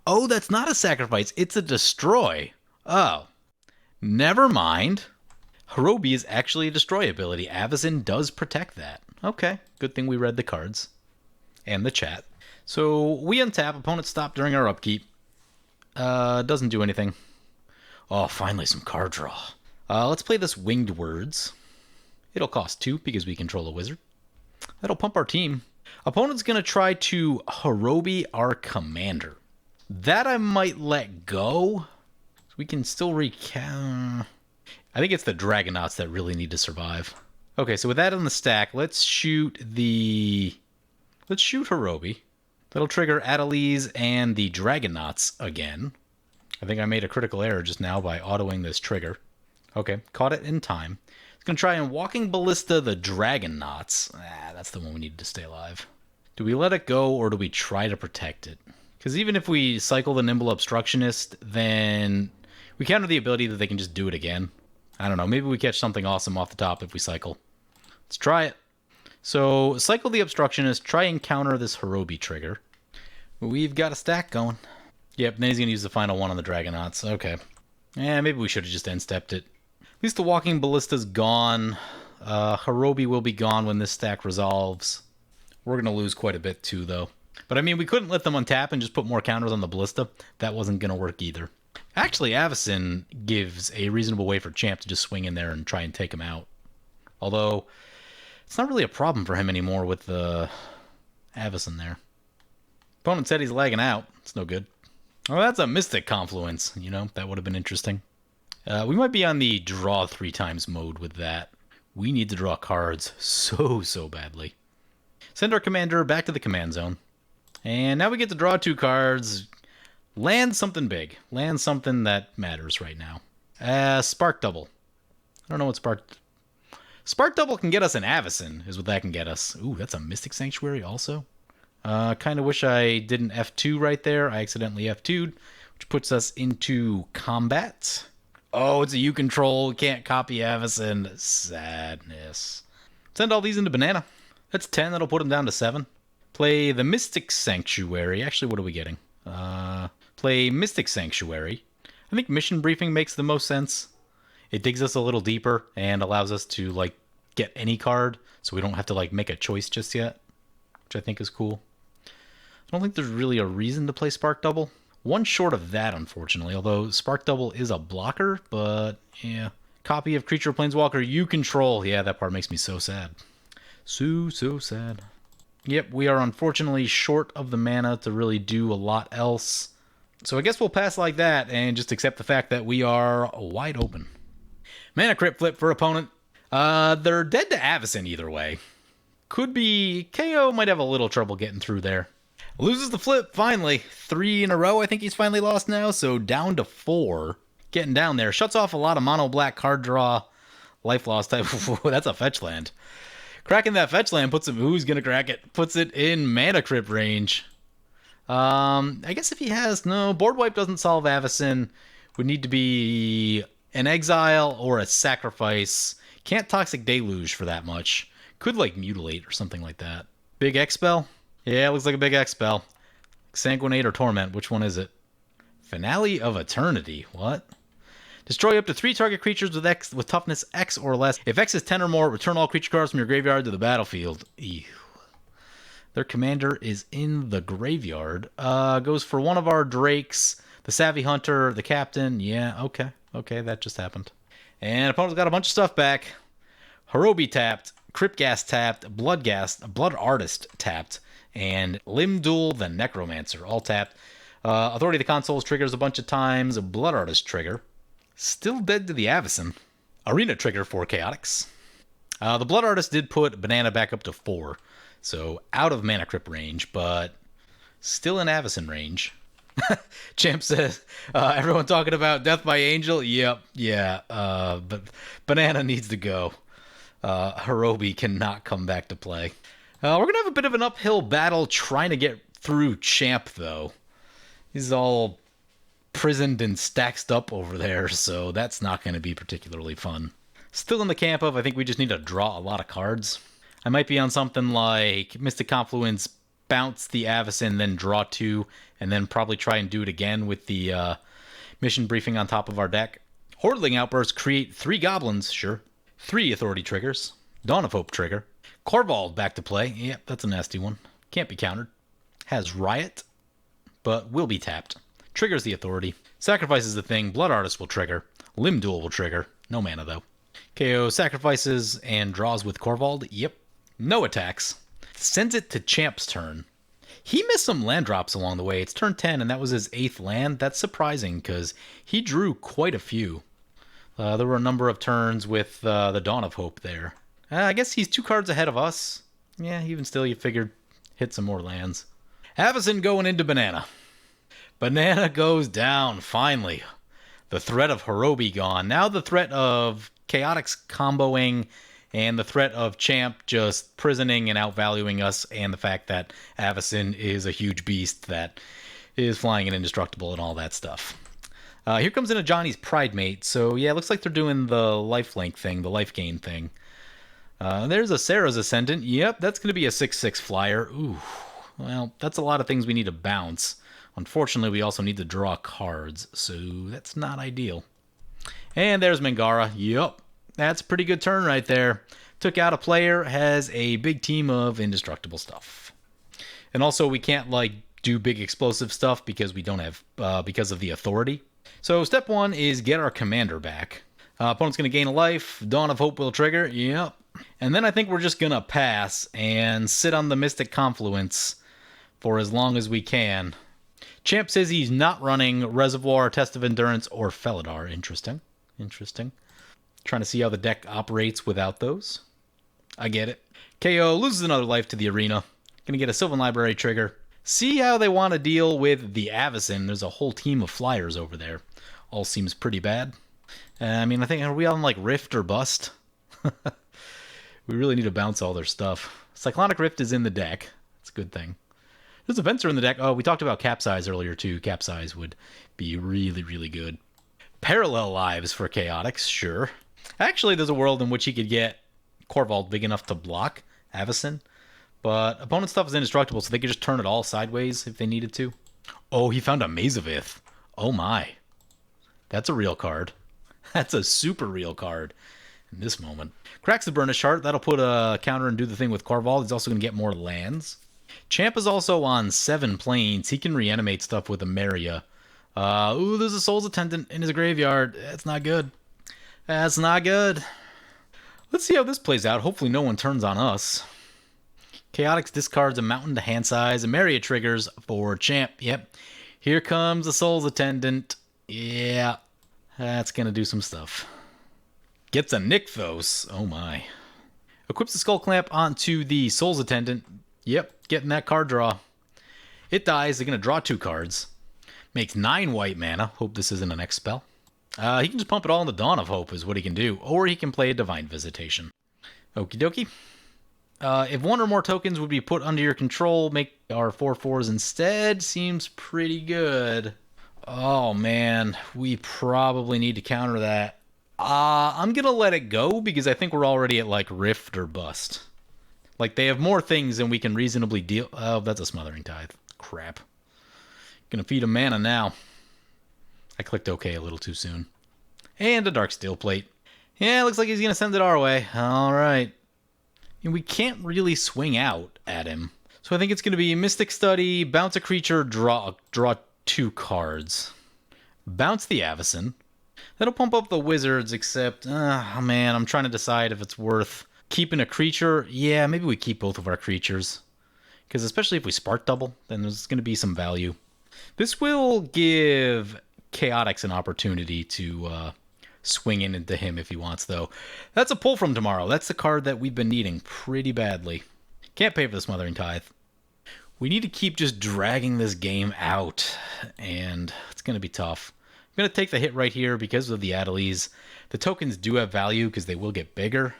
Oh, that's not a sacrifice. It's a destroy. Oh. Never mind. Horobi is actually a destroy ability. Avacyn does protect that. Okay. Good thing we read the cards. And the chat. So we untap. Opponent stop during our upkeep. Doesn't do anything. Oh, finally some card draw. Let's play this Winged Words. It'll cost 2 because we control a wizard. That'll pump our team. Opponent's going to try to Horobi our commander. That I might let go. We can still recount. I think it's the Dragonauts that really need to survive. Okay, so with that on the stack, let's shoot Horobi. That'll trigger Adeliz and the Dragonauts again. I think I made a critical error just now by autoing this trigger. Okay, caught it in time. It's going to try and Walking Ballista the Dragonauts. That's the one we need to stay alive. Do we let it go or do we try to protect it? Because even if we cycle the Nimble Obstructionist, then we counter the ability that they can just do it again. I don't know, maybe we catch something awesome off the top if we cycle. Let's try it. So, cycle the Obstructionist, try and counter this Horobi trigger. We've got a stack going. Yep, then he's going to use the final one on the Dragonauts. Okay. Maybe we should have just end-stepped it. At least the Walking Ballista's gone. Horobi will be gone when this stack resolves. We're going to lose quite a bit too, though. But I mean, we couldn't let them untap and just put more counters on the Ballista. That wasn't going to work either. Actually, Avacyn gives a reasonable way for Champ to just swing in there and try and take him out. Although, it's not really a problem for him anymore with the Avacyn there. Opponent said he's lagging out. It's no good. Oh, that's a Mystic Confluence. You know, that would have been interesting. We might be on the draw 3 times mode with that. We need to draw cards so badly. Send our commander back to the command zone. And now we get to draw 2 cards. Land something big. Land something that matters right now. Spark Double. I don't know what Spark... Spark Double can get us an Avacyn, is what that can get us. Ooh, that's a Mystic Sanctuary also. Kind of wish I didn't F2 right there. I accidentally F2'd, which puts us into combat. Oh, it's a U control. Can't copy Avacyn. Sadness. Send all these into banana. That's 10. That'll put him down to 7. Play the Mystic Sanctuary. Actually, what are we getting? Play Mystic Sanctuary. I think Mission Briefing makes the most sense. It digs us a little deeper and allows us to, like, get any card, so we don't have to, like, make a choice just yet, which I think is cool. I don't think there's really a reason to play Spark Double. One short of that, unfortunately, although Spark Double is a blocker, but yeah. Copy of Creature Planeswalker you control. Yeah, that part makes me so sad. So sad. Yep, we are unfortunately short of the mana to really do a lot else. So I guess we'll pass like that and just accept the fact that we are wide open. Mana Crypt flip for opponent. They're dead to Avacyn either way. Could be... KO might have a little trouble getting through there. Loses the flip, finally. 3 in a row, I think he's finally lost now, so down to 4. Getting down there. Shuts off a lot of mono-black card draw. Life loss type. That's a fetch land. Cracking that fetch land puts him... Who's going to crack it? Puts it in Mana Crypt range. I guess if he has... No, Board Wipe doesn't solve Avacyn. Would need to be an exile or a sacrifice. Can't Toxic Deluge for that much. Could, like, Mutilate or something like that. Big Expel? Yeah, it looks like a big Expel. Sanguinate or Torment, which one is it? Finale of Eternity. What? Destroy up to 3 target creatures with toughness X or less. If X is 10 or more, return all creature cards from your graveyard to the battlefield. Ew. Their commander is in the graveyard. Goes for one of our Drakes, the Savvy Hunter, the Captain. Yeah, okay. Okay, that just happened. And opponent's got a bunch of stuff back. Horobi tapped, Cryptghast tapped, Blood Artist tapped, and Limdul the Necromancer all tapped. Authority of the Consoles triggers a bunch of times. Blood Artist trigger. Still dead to the Avacyn. Arena trigger for Chaotix. The Blood Artist did put Banana back up to 4. So out of Mana Crypt range, but still in Avacyn range. Champ says, everyone talking about Death by Angel? Yep, yeah. But Banana needs to go. Horobi cannot come back to play. We're going to have a bit of an uphill battle trying to get through Champ, though. He's all prisoned and stacked up over there, so that's not going to be particularly fun. Still in the camp of, I think we just need to draw a lot of cards. I might be on something like Mystic Confluence, bounce the Avacyn, then draw 2, and then probably try and do it again with the Mission Briefing on top of our deck. Hordeling Outburst, create 3 goblins, sure. 3 authority triggers. Dawn of Hope trigger. Korvold back to play. Yep, that's a nasty one. Can't be countered. Has Riot, but will be tapped. Triggers the authority. Sacrifices the thing. Blood Artist will trigger. Limb Duel will trigger. No mana, though. KO sacrifices and draws with Korvold. Yep. No attacks. Sends it to Champ's turn. He missed some land drops along the way. It's turn 10, and that was his 8th land. That's surprising, because he drew quite a few. There were a number of turns with the Dawn of Hope there. I guess he's 2 cards ahead of us. Yeah, even still, you figured hit some more lands. Avacyn going into Banana. Banana goes down, finally. The threat of Horobi gone. Now the threat of Chaotix comboing and the threat of Champ just prisoning and outvaluing us, and the fact that Avacyn is a huge beast that is flying and indestructible and all that stuff. Here comes in a Johnny's Pride Mate. So yeah, it looks like they're doing the lifelink thing, the life gain thing. There's a Sarah's Ascendant. Yep, that's going to be a 6/6 flyer. Ooh, well, that's a lot of things we need to bounce. Unfortunately, we also need to draw cards, so that's not ideal. And there's Mangara. Yep, that's a pretty good turn right there. Took out a player, has a big team of indestructible stuff. And also, we can't, like, do big explosive stuff because we don't have, because of the authority. So step one is get our commander back. Opponent's going to gain a life. Dawn of Hope will trigger. Yep. And then I think we're just going to pass and sit on the Mystic Confluence for as long as we can. Champ says he's not running Reservoir, Test of Endurance, or Felidar. Interesting. Interesting. Trying to see how the deck operates without those. I get it. KO loses another life to the arena. Gonna get a Sylvan Library trigger. See how they want to deal with the Avacyn. There's a whole team of flyers over there. All seems pretty bad. I mean, I think, are we on like Rift or Bust? We really need to bounce all their stuff. Cyclonic Rift is in the deck. That's a good thing. There's events are in the deck. Oh, we talked about Capsize earlier too. Capsize would be really, really good. Parallel Lives for Chaotix, sure. Actually, there's a world in which he could get Korvold big enough to block Avacyn. But opponent stuff is indestructible, so they could just turn it all sideways if they needed to. Oh, he found a Mazavith. Oh my. That's a real card. That's a super real card in this moment. Cracks the Burnish Heart. That'll put a counter and do the thing with Korvold. He's also going to get more lands. Champ is also on 7 planes. He can reanimate stuff with a Maria. Ooh, there's a Soul's Attendant in his graveyard. That's not good. That's not good. Let's see how this plays out. Hopefully no one turns on us. Chaotix discards a Mountain to hand size. A Maria triggers for Champ. Yep. Here comes the Soul's Attendant. Yeah. That's going to do some stuff. Gets a Nykthos. Oh my. Equips the Skull Clamp onto the Soul's Attendant. Yep. Getting that card draw. It dies. They're going to draw 2 cards. Makes 9 white mana. Hope this isn't an X spell. He can just pump it all in the Dawn of Hope is what he can do. Or he can play a Divine Visitation. Okie dokie. If one or more tokens would be put under your control, make our 4/4s instead. Seems pretty good. Oh man, we probably need to counter that. I'm going to let it go because I think we're already at like Rift or Bust. Like they have more things than we can reasonably deal. Oh, that's a Smothering Tithe. Crap. Gonna feed him mana now. I clicked OK a little too soon. And a Dark Steel Plate. Yeah, looks like he's gonna send it our way. Alright. And we can't really swing out at him. So I think it's gonna be Mystic Study, bounce a creature, draw 2 cards. Bounce the Avacyn. That'll pump up the Wizards, except, oh man, I'm trying to decide if it's worth keeping a creature. Yeah, maybe we keep both of our creatures. Because especially if we Spark Double, then there's going to be some value. This will give Chaotix an opportunity to swing in into him if he wants, though. That's a pull from tomorrow. That's the card that we've been needing pretty badly. Can't pay for the Smothering Tithe. We need to keep just dragging this game out, and it's going to be tough. I'm going to take the hit right here because of the Adeliz. The tokens do have value because they will get bigger.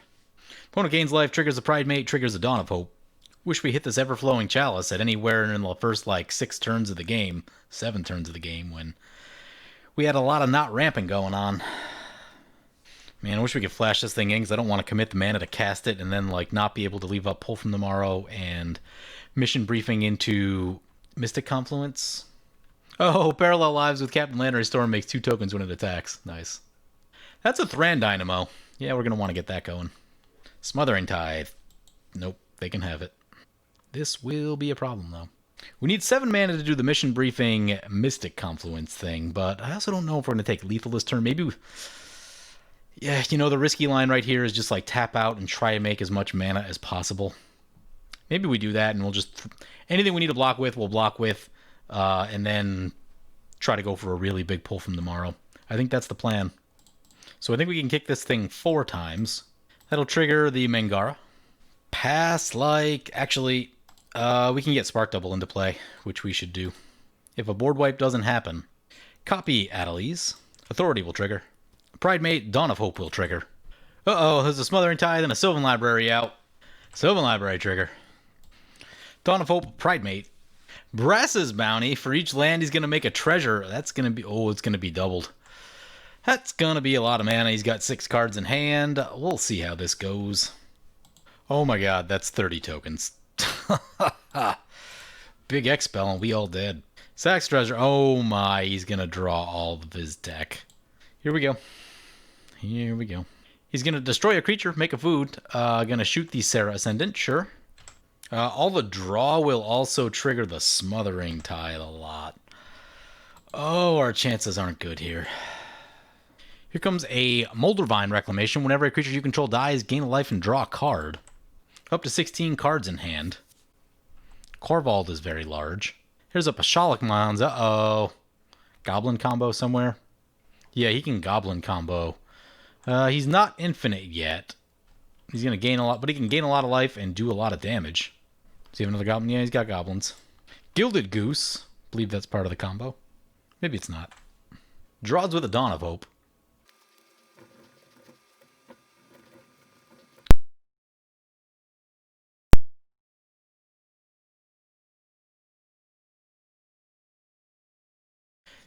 Opponent gains life, triggers a Pride Mate, triggers a Dawn of Hope. Wish we hit this Everflowing Chalice at anywhere in the first, 6 turns of the game. 7 turns of the game when we had a lot of not ramping going on. Man, I wish we could flash this thing in because I don't want to commit the mana to cast it and then, not be able to leave up Pull from Tomorrow and Mission Briefing into Mystic Confluence. Oh, Parallel Lives with Captain Lantern Storm makes 2 tokens when it attacks. Nice. That's a Thran Dynamo. Yeah, we're going to want to get that going. Smothering Tithe. Nope, they can have it. This will be a problem, though. We need 7 mana to do the Mission Briefing Mystic Confluence thing, but I also don't know if we're going to take lethal this turn. Maybe yeah, the risky line right here is just, tap out and try to make as much mana as possible. Maybe we do that, and we'll just anything we need to block with, we'll block with, and then try to go for a really big pull from tomorrow. I think that's the plan. So I think we can kick this thing 4 times. That'll trigger the Mangara. Pass, actually, We can get Spark Double into play, which we should do. If a board wipe doesn't happen, copy Adeliz. Authority will trigger. Pridemate, Dawn of Hope will trigger. Uh-oh, there's a Smothering Tithe and a Sylvan Library out. Sylvan Library trigger. Dawn of Hope, Pridemate. Brass's Bounty. For each land, he's going to make a treasure. That's going to be... Oh, it's going to be doubled. That's going to be a lot of mana. He's got 6 cards in hand. We'll see how this goes. Oh my god, that's 30 tokens. Big X-Spell and we all dead. Sax Treasure. Oh my, he's going to draw all of his deck. Here we go. Here we go. He's going to destroy a creature, make a food. Going to shoot the Sarah Ascendant, sure. All the draw will also trigger the Smothering Tithe a lot. Oh, our chances aren't good here. Here comes a Moldervine Reclamation. Whenever a creature you control dies, gain a life and draw a card. Up to 16 cards in hand. Korvold is very large. Here's a Pashalik Mons. Uh-oh. Goblin combo somewhere? Yeah, he can Goblin combo. He's not infinite yet. He's going to gain a lot, but he can gain a lot of life and do a lot of damage. Does he have another Goblin? Yeah, he's got Goblins. Gilded Goose. I believe that's part of the combo. Maybe it's not. Draws with a Dawn of Hope.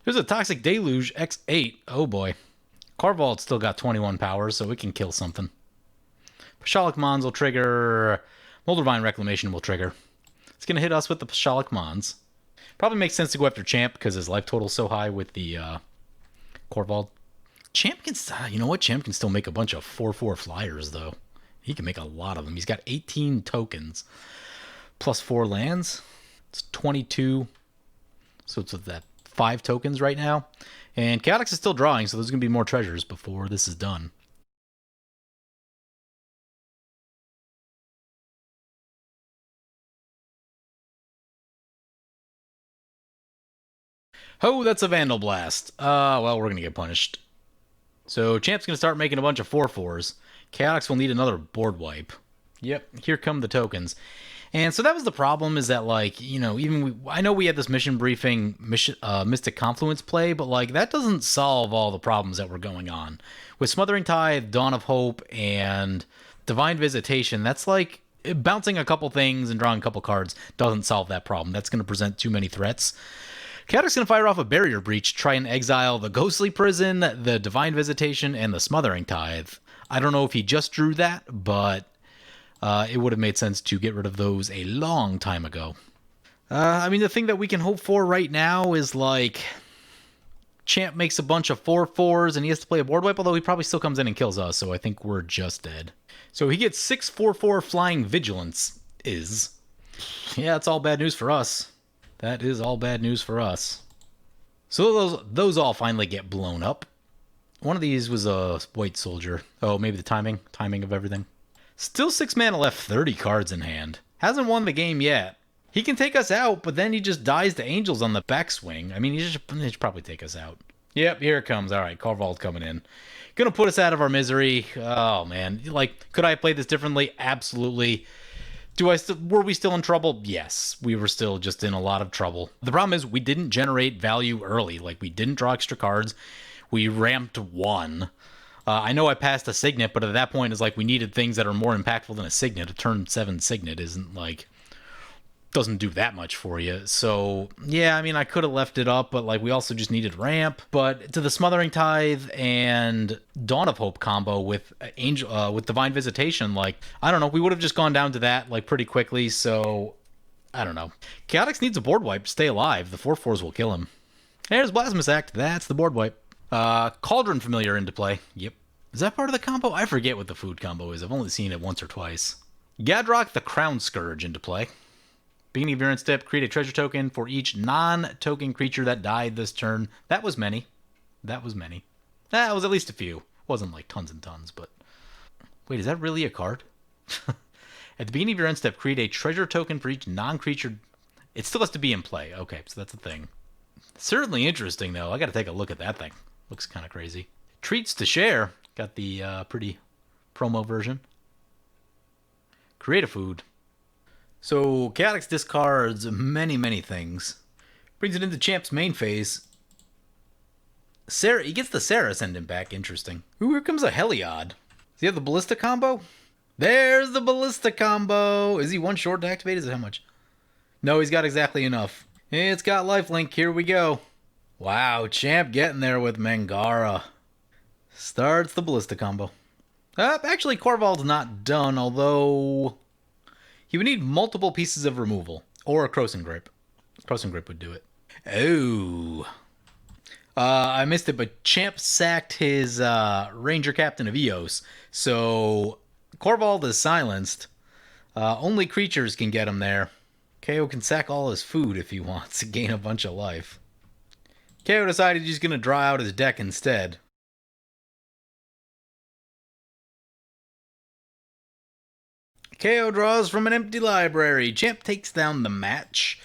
There's a Toxic Deluge X8. Oh boy. Korvold's still got 21 powers, so it can kill something. Pashalik Mons will trigger. Moldervine Reclamation will trigger. It's going to hit us with the Pashalik Mons. Probably makes sense to go after Champ because his life total's so high with the Korvold. Champ can... You know what? Champ can still make a bunch of 4/4 flyers, though. He can make a lot of them. He's got 18 tokens. Plus 4 lands. It's 22. So it's that 5 tokens right now. And Chaotix is still drawing, so there's going to be more treasures before this is done. Oh, that's a Vandal Blast. Well, we're going to get punished. So Champ's going to start making a bunch of 4/4s. Chaotix will need another board wipe. Yep, here come the tokens. And so that was the problem, is that, like, you know, I know we had this mission briefing Mystic Confluence play, but, like, that doesn't solve all the problems that were going on. With Smothering Tithe, Dawn of Hope, and Divine Visitation, that's like bouncing a couple things and drawing a couple cards doesn't solve that problem. That's going to present too many threats. Chaotix's going to fire off a Barrier Breach, try and exile the Ghostly Prison, the Divine Visitation, and the Smothering Tithe. I don't know if he just drew that, but... it would have made sense to get rid of those a long time ago. I mean, the thing that we can hope for right now is, like, Champ makes a bunch of 4/4s and he has to play a board wipe, although he probably still comes in and kills us, so I think we're just dead. So he gets 6 4/4 Flying Vigilance. Yeah, it's all bad news for us. That is all bad news for us. So those all finally get blown up. One of these was a White Soldier. Oh, maybe the timing of everything. Still 6 mana left, 30 cards in hand. Hasn't won the game yet. He can take us out, but then he just dies to Angels on the backswing. I mean, he should probably take us out. Yep, here it comes. All right, Korvold coming in. Gonna put us out of our misery. Oh, man. Like, could I have played this differently? Absolutely. Were we still in trouble? Yes, we were still just in a lot of trouble. The problem is we didn't generate value early. Like, we didn't draw extra cards. We ramped 1. I know I passed a Signet, but at that point, it's like we needed things that are more impactful than a Signet. A turn 7 Signet isn't like... doesn't do that much for you. So, yeah, I mean, I could have left it up, but, like, we also just needed ramp. But to the Smothering Tithe and Dawn of Hope combo with with Divine Visitation, like, I don't know, we would have just gone down to that, like, pretty quickly, so... I don't know. Chaotix needs a board wipe to stay alive. The 4/4s will kill him. There's Blasphemous Act. That's the board wipe. Cauldron Familiar into play. Yep. Is that part of the combo? I forget what the food combo is. I've only seen it once or twice. Gadrock the Crown Scourge into play. Beginning of your end step, create a treasure token for each non-token creature that died this turn. That was many. That was many. That was at least a few. Wasn't like tons and tons, but... Wait, is that really a card? At the beginning of your end step, create a treasure token for each non-creature... It still has to be in play. Okay, so that's a thing. Certainly interesting, though. I gotta take a look at that thing. Looks kind of crazy. Treats to share. Got the pretty promo version. Create a food. So Chaotix discards many things. Brings it into Champ's main phase. Sarah, he gets the Sarah Ascendant back. Interesting. Ooh, here comes a Heliod. Does he have the Ballista combo? There's the Ballista combo. Is he one short to activate? Is it how much? No, he's got exactly enough. It's got lifelink. Here we go. Wow, Champ getting there with Mangara. Starts the Ballista combo. Actually, Korvold's not done, although he would need multiple pieces of removal. Or a Crossing Grip. Crossing Grip would do it. Oh. I missed it, but Champ sacked his Ranger Captain of Eos. So Korvold is silenced. Only creatures can get him there. KO can sack all his food if he wants to gain a bunch of life. KO decided he's going to draw out his deck instead. KO draws from an empty library. Champ takes down the match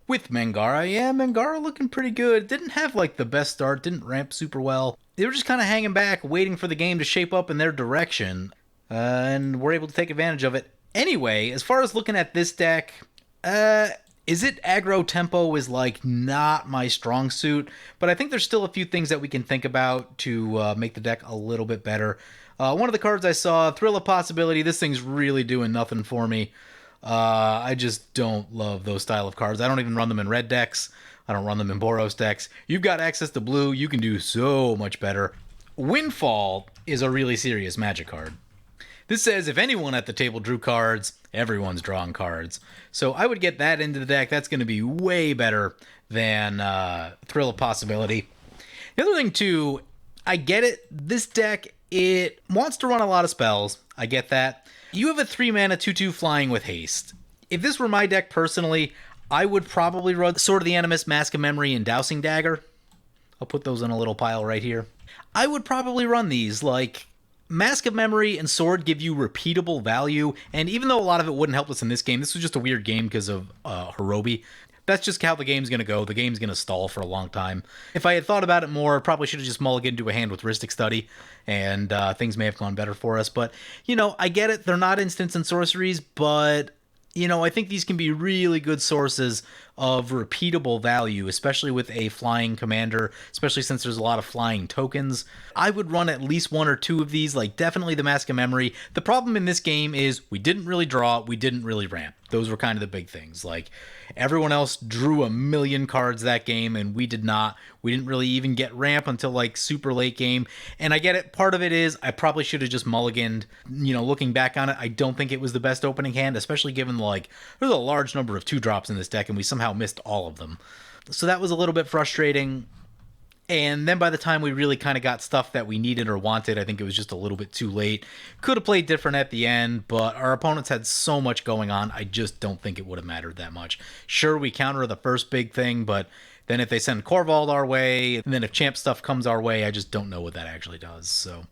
with Mangara. Yeah, Mangara looking pretty good. Didn't have like the best start, didn't ramp super well. They were just kind of hanging back, waiting for the game to shape up in their direction. And were able to take advantage of it. Anyway, as far as looking at this deck, is it aggro tempo is like not my strong suit, but I think there's still a few things that we can think about to make the deck a little bit better. One of the cards I saw, Thrill of Possibility, this thing's really doing nothing for me. I just don't love those style of cards. I don't even run them in red decks. I don't run them in Boros decks. You've got access to blue, you can do so much better. Windfall is a really serious Magic card. This says if anyone at the table drew cards, everyone's drawing cards. So I would get that into the deck. That's going to be way better than Thrill of Possibility. The other thing, too, I get it. This deck, it wants to run a lot of spells. I get that. You have a 3-mana 2/2 flying with haste. If this were my deck personally, I would probably run Sword of the Animus, Mask of Memory, and Dowsing Dagger. I'll put those in a little pile right here. I would probably run these, like... Mask of Memory and Sword give you repeatable value, and even though a lot of it wouldn't help us in this game, this was just a weird game because of Horobi. That's just how the game's going to go. The game's going to stall for a long time. If I had thought about it more, I probably should have just mulliganed to a hand with Rhystic Study, and things may have gone better for us. But, you know, I get it. They're not instants and sorceries, but... You know, I think these can be really good sources of repeatable value, especially with a flying commander, especially since there's a lot of flying tokens. I would run at least one or two of these, like definitely the Mask of Memory. The problem in this game is we didn't really draw, we didn't really ramp. Those were kind of the big things. Like, everyone else drew a million cards that game, and we did not. We didn't really even get ramp until, like, super late game. And I get it. Part of it is I probably should have just mulliganed. You know, looking back on it, I don't think it was the best opening hand, especially given, like, there's a large number of 2-drops in this deck, and we somehow missed all of them. So that was a little bit frustrating. And then by the time we really kind of got stuff that we needed or wanted, I think it was just a little bit too late. Could have played different at the end, but our opponents had so much going on, I just don't think it would have mattered that much. Sure, we counter the first big thing, but then if they send Korvold our way, and then if Champ stuff comes our way, I just don't know what that actually does. So,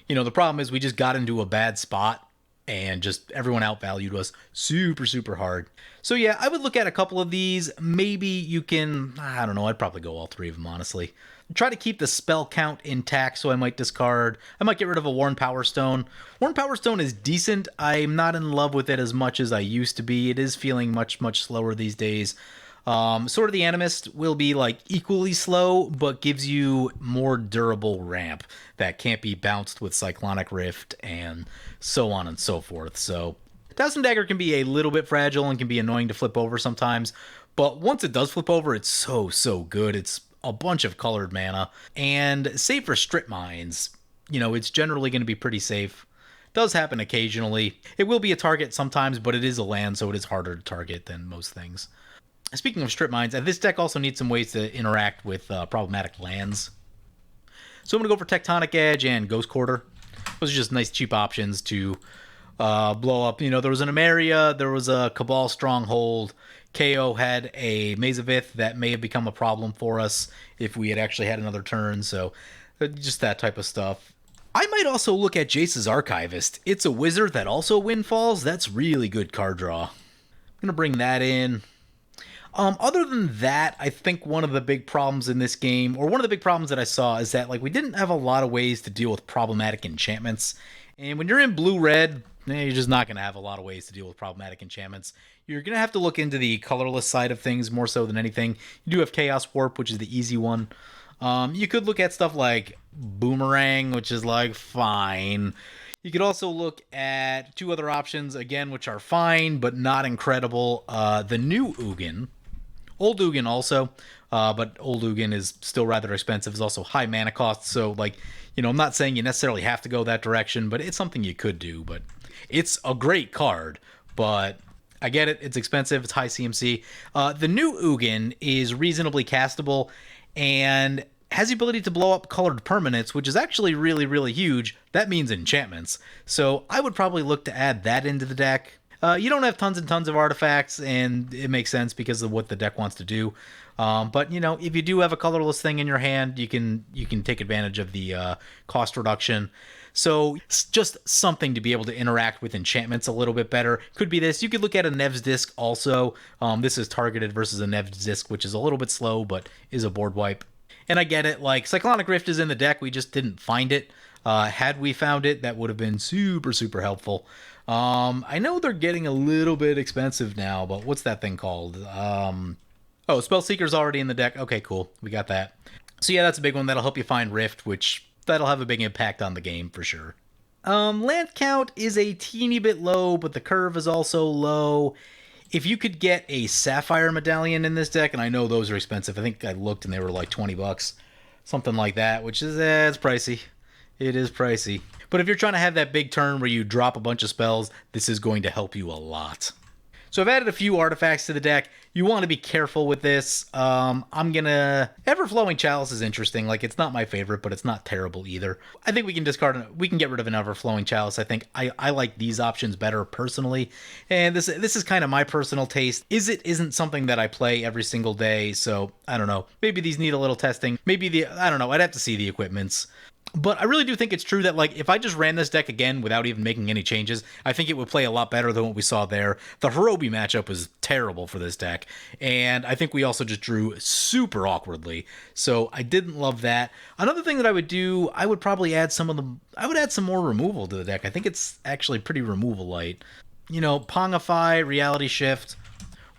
you know, the problem is we just got into a bad spot, and just everyone outvalued us super hard. So yeah, I would look at a couple of these. Maybe you can, I don't know, I'd probably go all three of them, honestly. Try to keep the spell count intact, so I might discard. I might get rid of a Worn Power Stone. Worn Power Stone is decent. I'm not in love with it as much as I used to be. It is feeling much slower these days. Sword of the Animist will be like equally slow, but gives you more durable ramp that can't be bounced with Cyclonic Rift and so on and so forth. So Dowsing Dagger can be a little bit fragile and can be annoying to flip over sometimes, but once it does flip over, it's so good. It's a bunch of colored mana, and save for Strip Mines, you know, it's generally going to be pretty safe. Does happen occasionally. It will be a target sometimes, but it is a land, so it is harder to target than most things. Speaking of Strip Mines, this deck also needs some ways to interact with problematic lands. So I'm going to go for Tectonic Edge and Ghost Quarter. Those are just nice cheap options to blow up. You know, there was an Emeria, there was a Cabal Stronghold. KO had a Maze of Ith that may have become a problem for us if we had actually had another turn. So just that type of stuff. I might also look at Jace's Archivist. It's a wizard that also windfalls. That's really good card draw. I'm going to bring that in. Other than that, I think one of the big problems in this game, or one of the big problems that I saw, is that like we didn't have a lot of ways to deal with problematic enchantments. And when you're in blue-red, You're just not going to have a lot of ways to deal with problematic enchantments. You're going to have to look into the colorless side of things more so than anything. You do have Chaos Warp, which is the easy one. You could look at stuff like Boomerang, which is like fine. You could also look at two other options, again, which are fine, but not incredible. The new Ugin. Old Ugin also, but Old Ugin is still rather expensive. It's also high mana cost, so, like, you know, I'm not saying you necessarily have to go that direction, but it's something you could do. But it's a great card, but I get it. It's expensive. It's high CMC. The new Ugin is reasonably castable and has the ability to blow up colored permanents, which is actually really, really huge. That means enchantments. So I would probably look to add that into the deck. You don't have tons and tons of artifacts, and it makes sense because of what the deck wants to do. But, you know, if you do have a colorless thing in your hand, you can take advantage of the cost reduction. So it's just something to be able to interact with enchantments a little bit better. Could be this. You could look at a Nev's Disc also. This is targeted versus a Nev's Disc, which is a little bit slow, but is a board wipe. And I get it. Like, Cyclonic Rift is in the deck. We just didn't find it. Had we found it, that would have been super, super helpful. I know they're getting a little bit expensive now, but what's that thing called? Oh, Spellseeker's already in the deck. Okay, cool. We got that. So yeah, that's a big one. That'll help you find Rift, which that'll have a big impact on the game for sure. Land count is a teeny bit low, but the curve is also low. If you could get a Sapphire Medallion in this deck, and I know those are expensive. I think I looked and they were like $20. Something like that, which is, it's pricey. It is pricey. But if you're trying to have that big turn where you drop a bunch of spells, this is going to help you a lot. So I've added a few artifacts to the deck. You want to be careful with this. Everflowing Chalice is interesting. Like, it's not my favorite, but it's not terrible either. I think we can get rid of an Everflowing Chalice. I think I like these options better personally. And this is kind of my personal taste. Isn't something that I play every single day, so I don't know. Maybe these need a little testing. I don't know. I'd have to see the equipments. But I really do think it's true that, like, if I just ran this deck again without even making any changes, I think it would play a lot better than what we saw there. The Horobi matchup was terrible for this deck, and I think we also just drew super awkwardly, so I didn't love that. Another thing that I would do, I would probably add some more removal to the deck. I think it's actually pretty removal light. You know, Pongify, Reality Shift,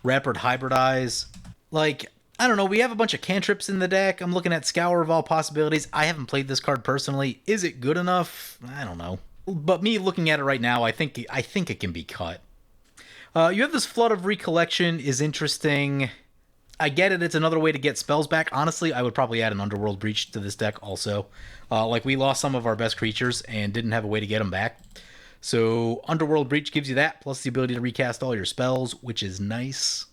Rapid Hybridize, like, I don't know, we have a bunch of cantrips in the deck. I'm looking at Scour of All Possibilities. I haven't played this card personally. Is it good enough? I don't know. But me looking at it right now, I think it can be cut. You have this Flood of Recollection is interesting. I get it. It's another way to get spells back. Honestly, I would probably add an Underworld Breach to this deck also. Like, we lost some of our best creatures and didn't have a way to get them back. So Underworld Breach gives you that, plus the ability to recast all your spells, which is nice.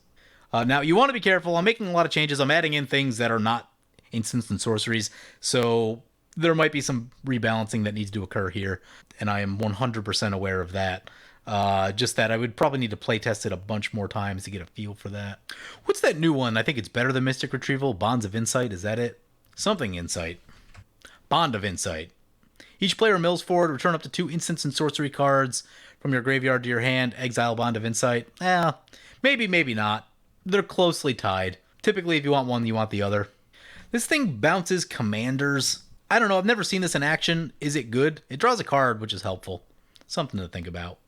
Now, you want to be careful. I'm making a lot of changes. I'm adding in things that are not instants and sorceries, so there might be some rebalancing that needs to occur here, and I am 100% aware of that. Just that I would probably need to play test it a bunch more times to get a feel for that. What's that new one? I think it's better than Mystic Retrieval. Bonds of Insight, is that it? Something Insight. Bond of Insight. Each player mills forward, return up to 2 instants and sorcery cards from your graveyard to your hand, exile Bond of Insight. Maybe, maybe not. They're closely tied. Typically, if you want one, you want the other. This thing bounces commanders. I don't know. I've never seen this in action. Is it good? It draws a card, which is helpful. Something to think about.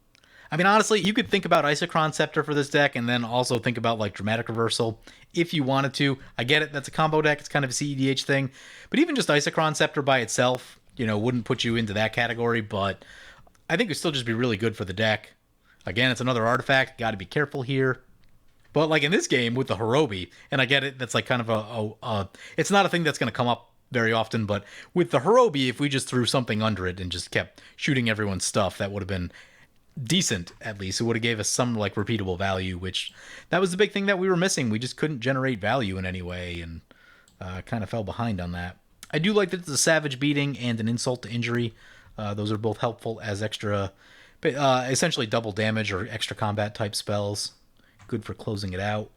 I mean, honestly, you could think about Isochron Scepter for this deck and then also think about, like, Dramatic Reversal if you wanted to. I get it. That's a combo deck. It's kind of a CEDH thing. But even just Isochron Scepter by itself, you know, wouldn't put you into that category. But I think it would still just be really good for the deck. Again, it's another artifact. Got to be careful here. But, like, in this game with the Horobi, and I get it, that's like kind of it's not a thing that's going to come up very often, but with the Horobi, if we just threw something under it and just kept shooting everyone's stuff, that would have been decent, at least. It would have gave us some, like, repeatable value, which that was the big thing that we were missing. We just couldn't generate value in any way, and kind of fell behind on that. I do like that it's a Savage Beating and an Insult to Injury. Those are both helpful as extra, essentially double damage or extra combat type spells. Good for closing it out.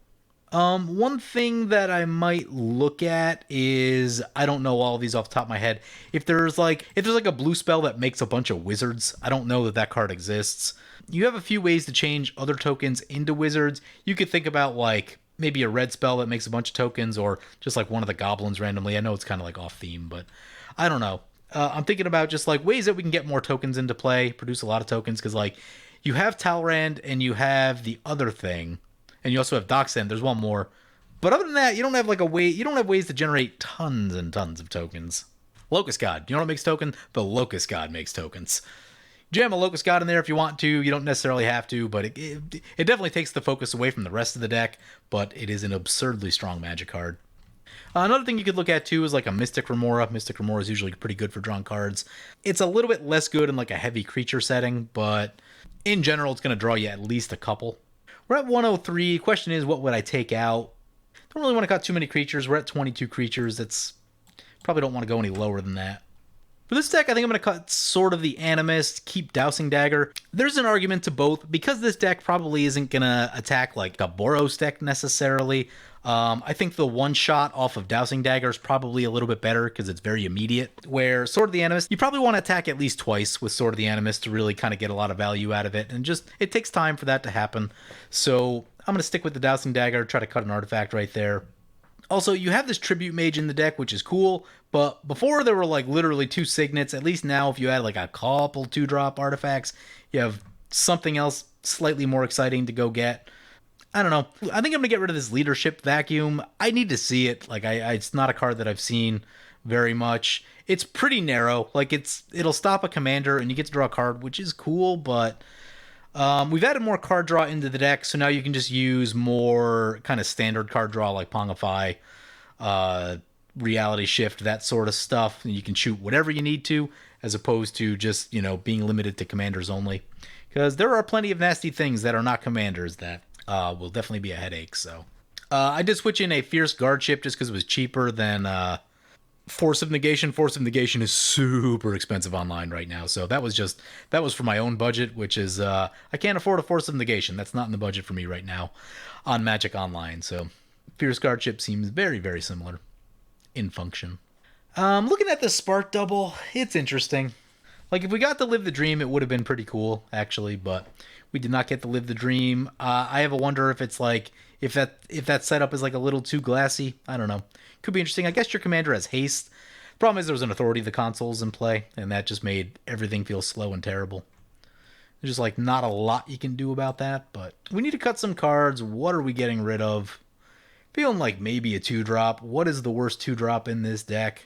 One thing that I might look at is, I don't know all of these off the top of my head. If there's like a blue spell that makes a bunch of wizards, I don't know that card exists. You have a few ways to change other tokens into wizards. You could think about, like, maybe a red spell that makes a bunch of tokens, or just like one of the goblins randomly. I know it's kind of like off theme, but I don't know. I'm thinking about just, like, ways that we can get more tokens into play, produce a lot of tokens, because, like, You have Talrand and you have the other thing, and you also have Docksend. There's one more. But other than that, you don't have like a way. You don't have ways to generate tons and tons of tokens. Locust God. You know what makes token? The Locust God makes tokens. Jam a Locust God in there if you want to. You don't necessarily have to, but it definitely takes the focus away from the rest of the deck. But it is an absurdly strong Magic card. Another thing you could look at too is like a Mystic Remora. Mystic Remora is usually pretty good for drawing cards. It's a little bit less good in like a heavy creature setting, but in general, it's going to draw you at least a couple. We're at 103. Question is, what would I take out? Don't really want to cut too many creatures. We're at 22 creatures. That's probably don't want to go any lower than that. For this deck, I think I'm going to cut Sword of the Animist, keep Dowsing Dagger. There's an argument to both. Because this deck probably isn't going to attack like a Boros deck necessarily, I think the one-shot off of Dowsing Dagger is probably a little bit better because it's very immediate. Where Sword of the Animist, you probably want to attack at least twice with Sword of the Animist to really kind of get a lot of value out of it. And just, it takes time for that to happen. So I'm going to stick with the Dowsing Dagger, try to cut an artifact right there. Also, you have this Tribute Mage in the deck, which is cool, but before there were like literally 2 Signets. At least now if you add like a couple 2-drop artifacts, you have something else slightly more exciting to go get. I don't know. I think I'm going to get rid of this Leadership Vacuum. I need to see it. Like, it's not a card that I've seen very much. It's pretty narrow. Like, it'll stop a commander and you get to draw a card, which is cool, but we've added more card draw into the deck, so now you can just use more kind of standard card draw like Pongify, Reality Shift, that sort of stuff. And you can shoot whatever you need to, as opposed to just, you know, being limited to commanders only. Because there are plenty of nasty things that are not commanders that will definitely be a headache. So I did switch in a Fierce Guardship just because it was cheaper than Force of Negation. Force of Negation is super expensive online right now, so that was for my own budget, which is I can't afford a Force of Negation. That's not in the budget for me right now on Magic Online. So Fierce Guardship seems very, very similar in function. Looking at the Spark Double, it's interesting. Like, if we got to Live the Dream, it would have been pretty cool, actually, but we did not get to Live the Dream. I have a wonder if it's like, if that setup is like a little too glassy. I don't know. Could be interesting. I guess your commander has haste. Problem is there was an Authority of the Consuls in play, and that just made everything feel slow and terrible. There's just like not a lot you can do about that, but we need to cut some cards. What are we getting rid of? Feeling like maybe a 2-drop. What is the worst 2-drop in this deck?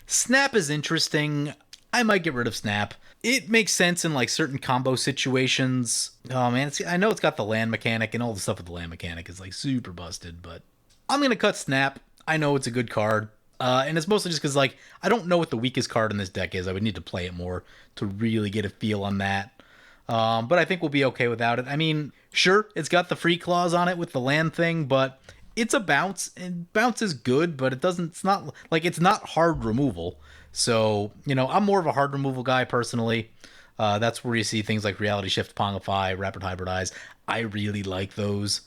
Snap is interesting. I might get rid of Snap. It makes sense in like certain combo situations. Oh man, I know it's got the land mechanic, and all the stuff with the land mechanic is like super busted, but I'm going to cut Snap. I know it's a good card. And it's mostly just because, like, I don't know what the weakest card in this deck is. I would need to play it more to really get a feel on that. But I think we'll be okay without it. I mean, sure, it's got the free clause on it with the land thing, but it's a bounce, and bounce is good, but it's not hard removal. So, you know, I'm more of a hard removal guy personally. That's where you see things like Reality Shift, Pongify, Rapid Hybridize. I really like those.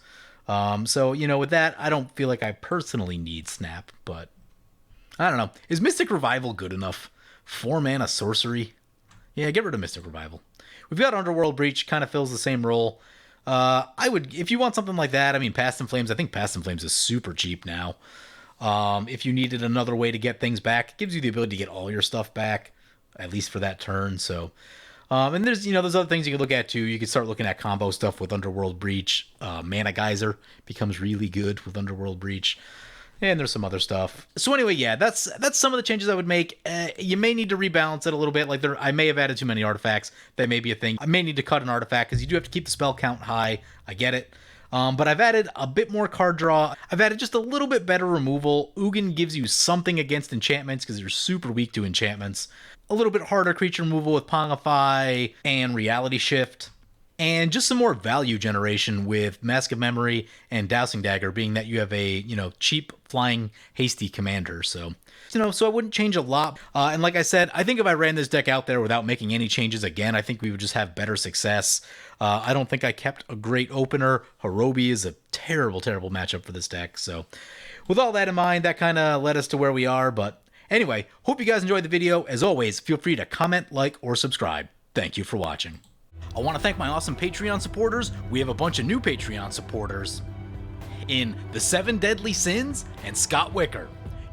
So, you know, with that, I don't feel like I personally need Snap, but I don't know. Is Mystic Revival good enough? 4-mana sorcery? Yeah, get rid of Mystic Revival. We've got Underworld Breach, kind of fills the same role. I would, if you want something like that, I mean, Past in Flames, I think Past in Flames is super cheap now. If you needed another way to get things back, it gives you the ability to get all your stuff back, at least for that turn, so... and there's other things you could look at too. You could start looking at combo stuff with Underworld Breach. Mana Geyser becomes really good with Underworld Breach. And there's some other stuff. So anyway, yeah, that's some of the changes I would make. You may need to rebalance it a little bit. Like I may have added too many artifacts. That may be a thing. I may need to cut an artifact because you do have to keep the spell count high. I get it. But I've added a bit more card draw. I've added just a little bit better removal. Ugin gives you something against enchantments because you're super weak to enchantments. A little bit harder creature removal with Pongify and Reality Shift. And just some more value generation with Mask of Memory and Dowsing Dagger, being that you have a, cheap flying hasty commander. So, so I wouldn't change a lot. And like I said, I think if I ran this deck out there without making any changes again, I think we would just have better success. I don't think I kept a great opener. Horobi is a terrible, terrible matchup for this deck. So with all that in mind, that kind of led us to where we are. But anyway, hope you guys enjoyed the video. As always, feel free to comment, like, or subscribe. Thank you for watching. I want to thank my awesome Patreon supporters. We have a bunch of new Patreon supporters in The 7 Deadly Sins and Scott Wicker.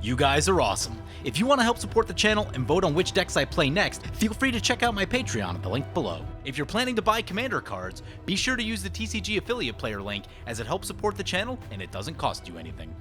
You guys are awesome. If you want to help support the channel and vote on which decks I play next, feel free to check out my Patreon at the link below. If you're planning to buy Commander cards, be sure to use the TCG affiliate player link as it helps support the channel and it doesn't cost you anything.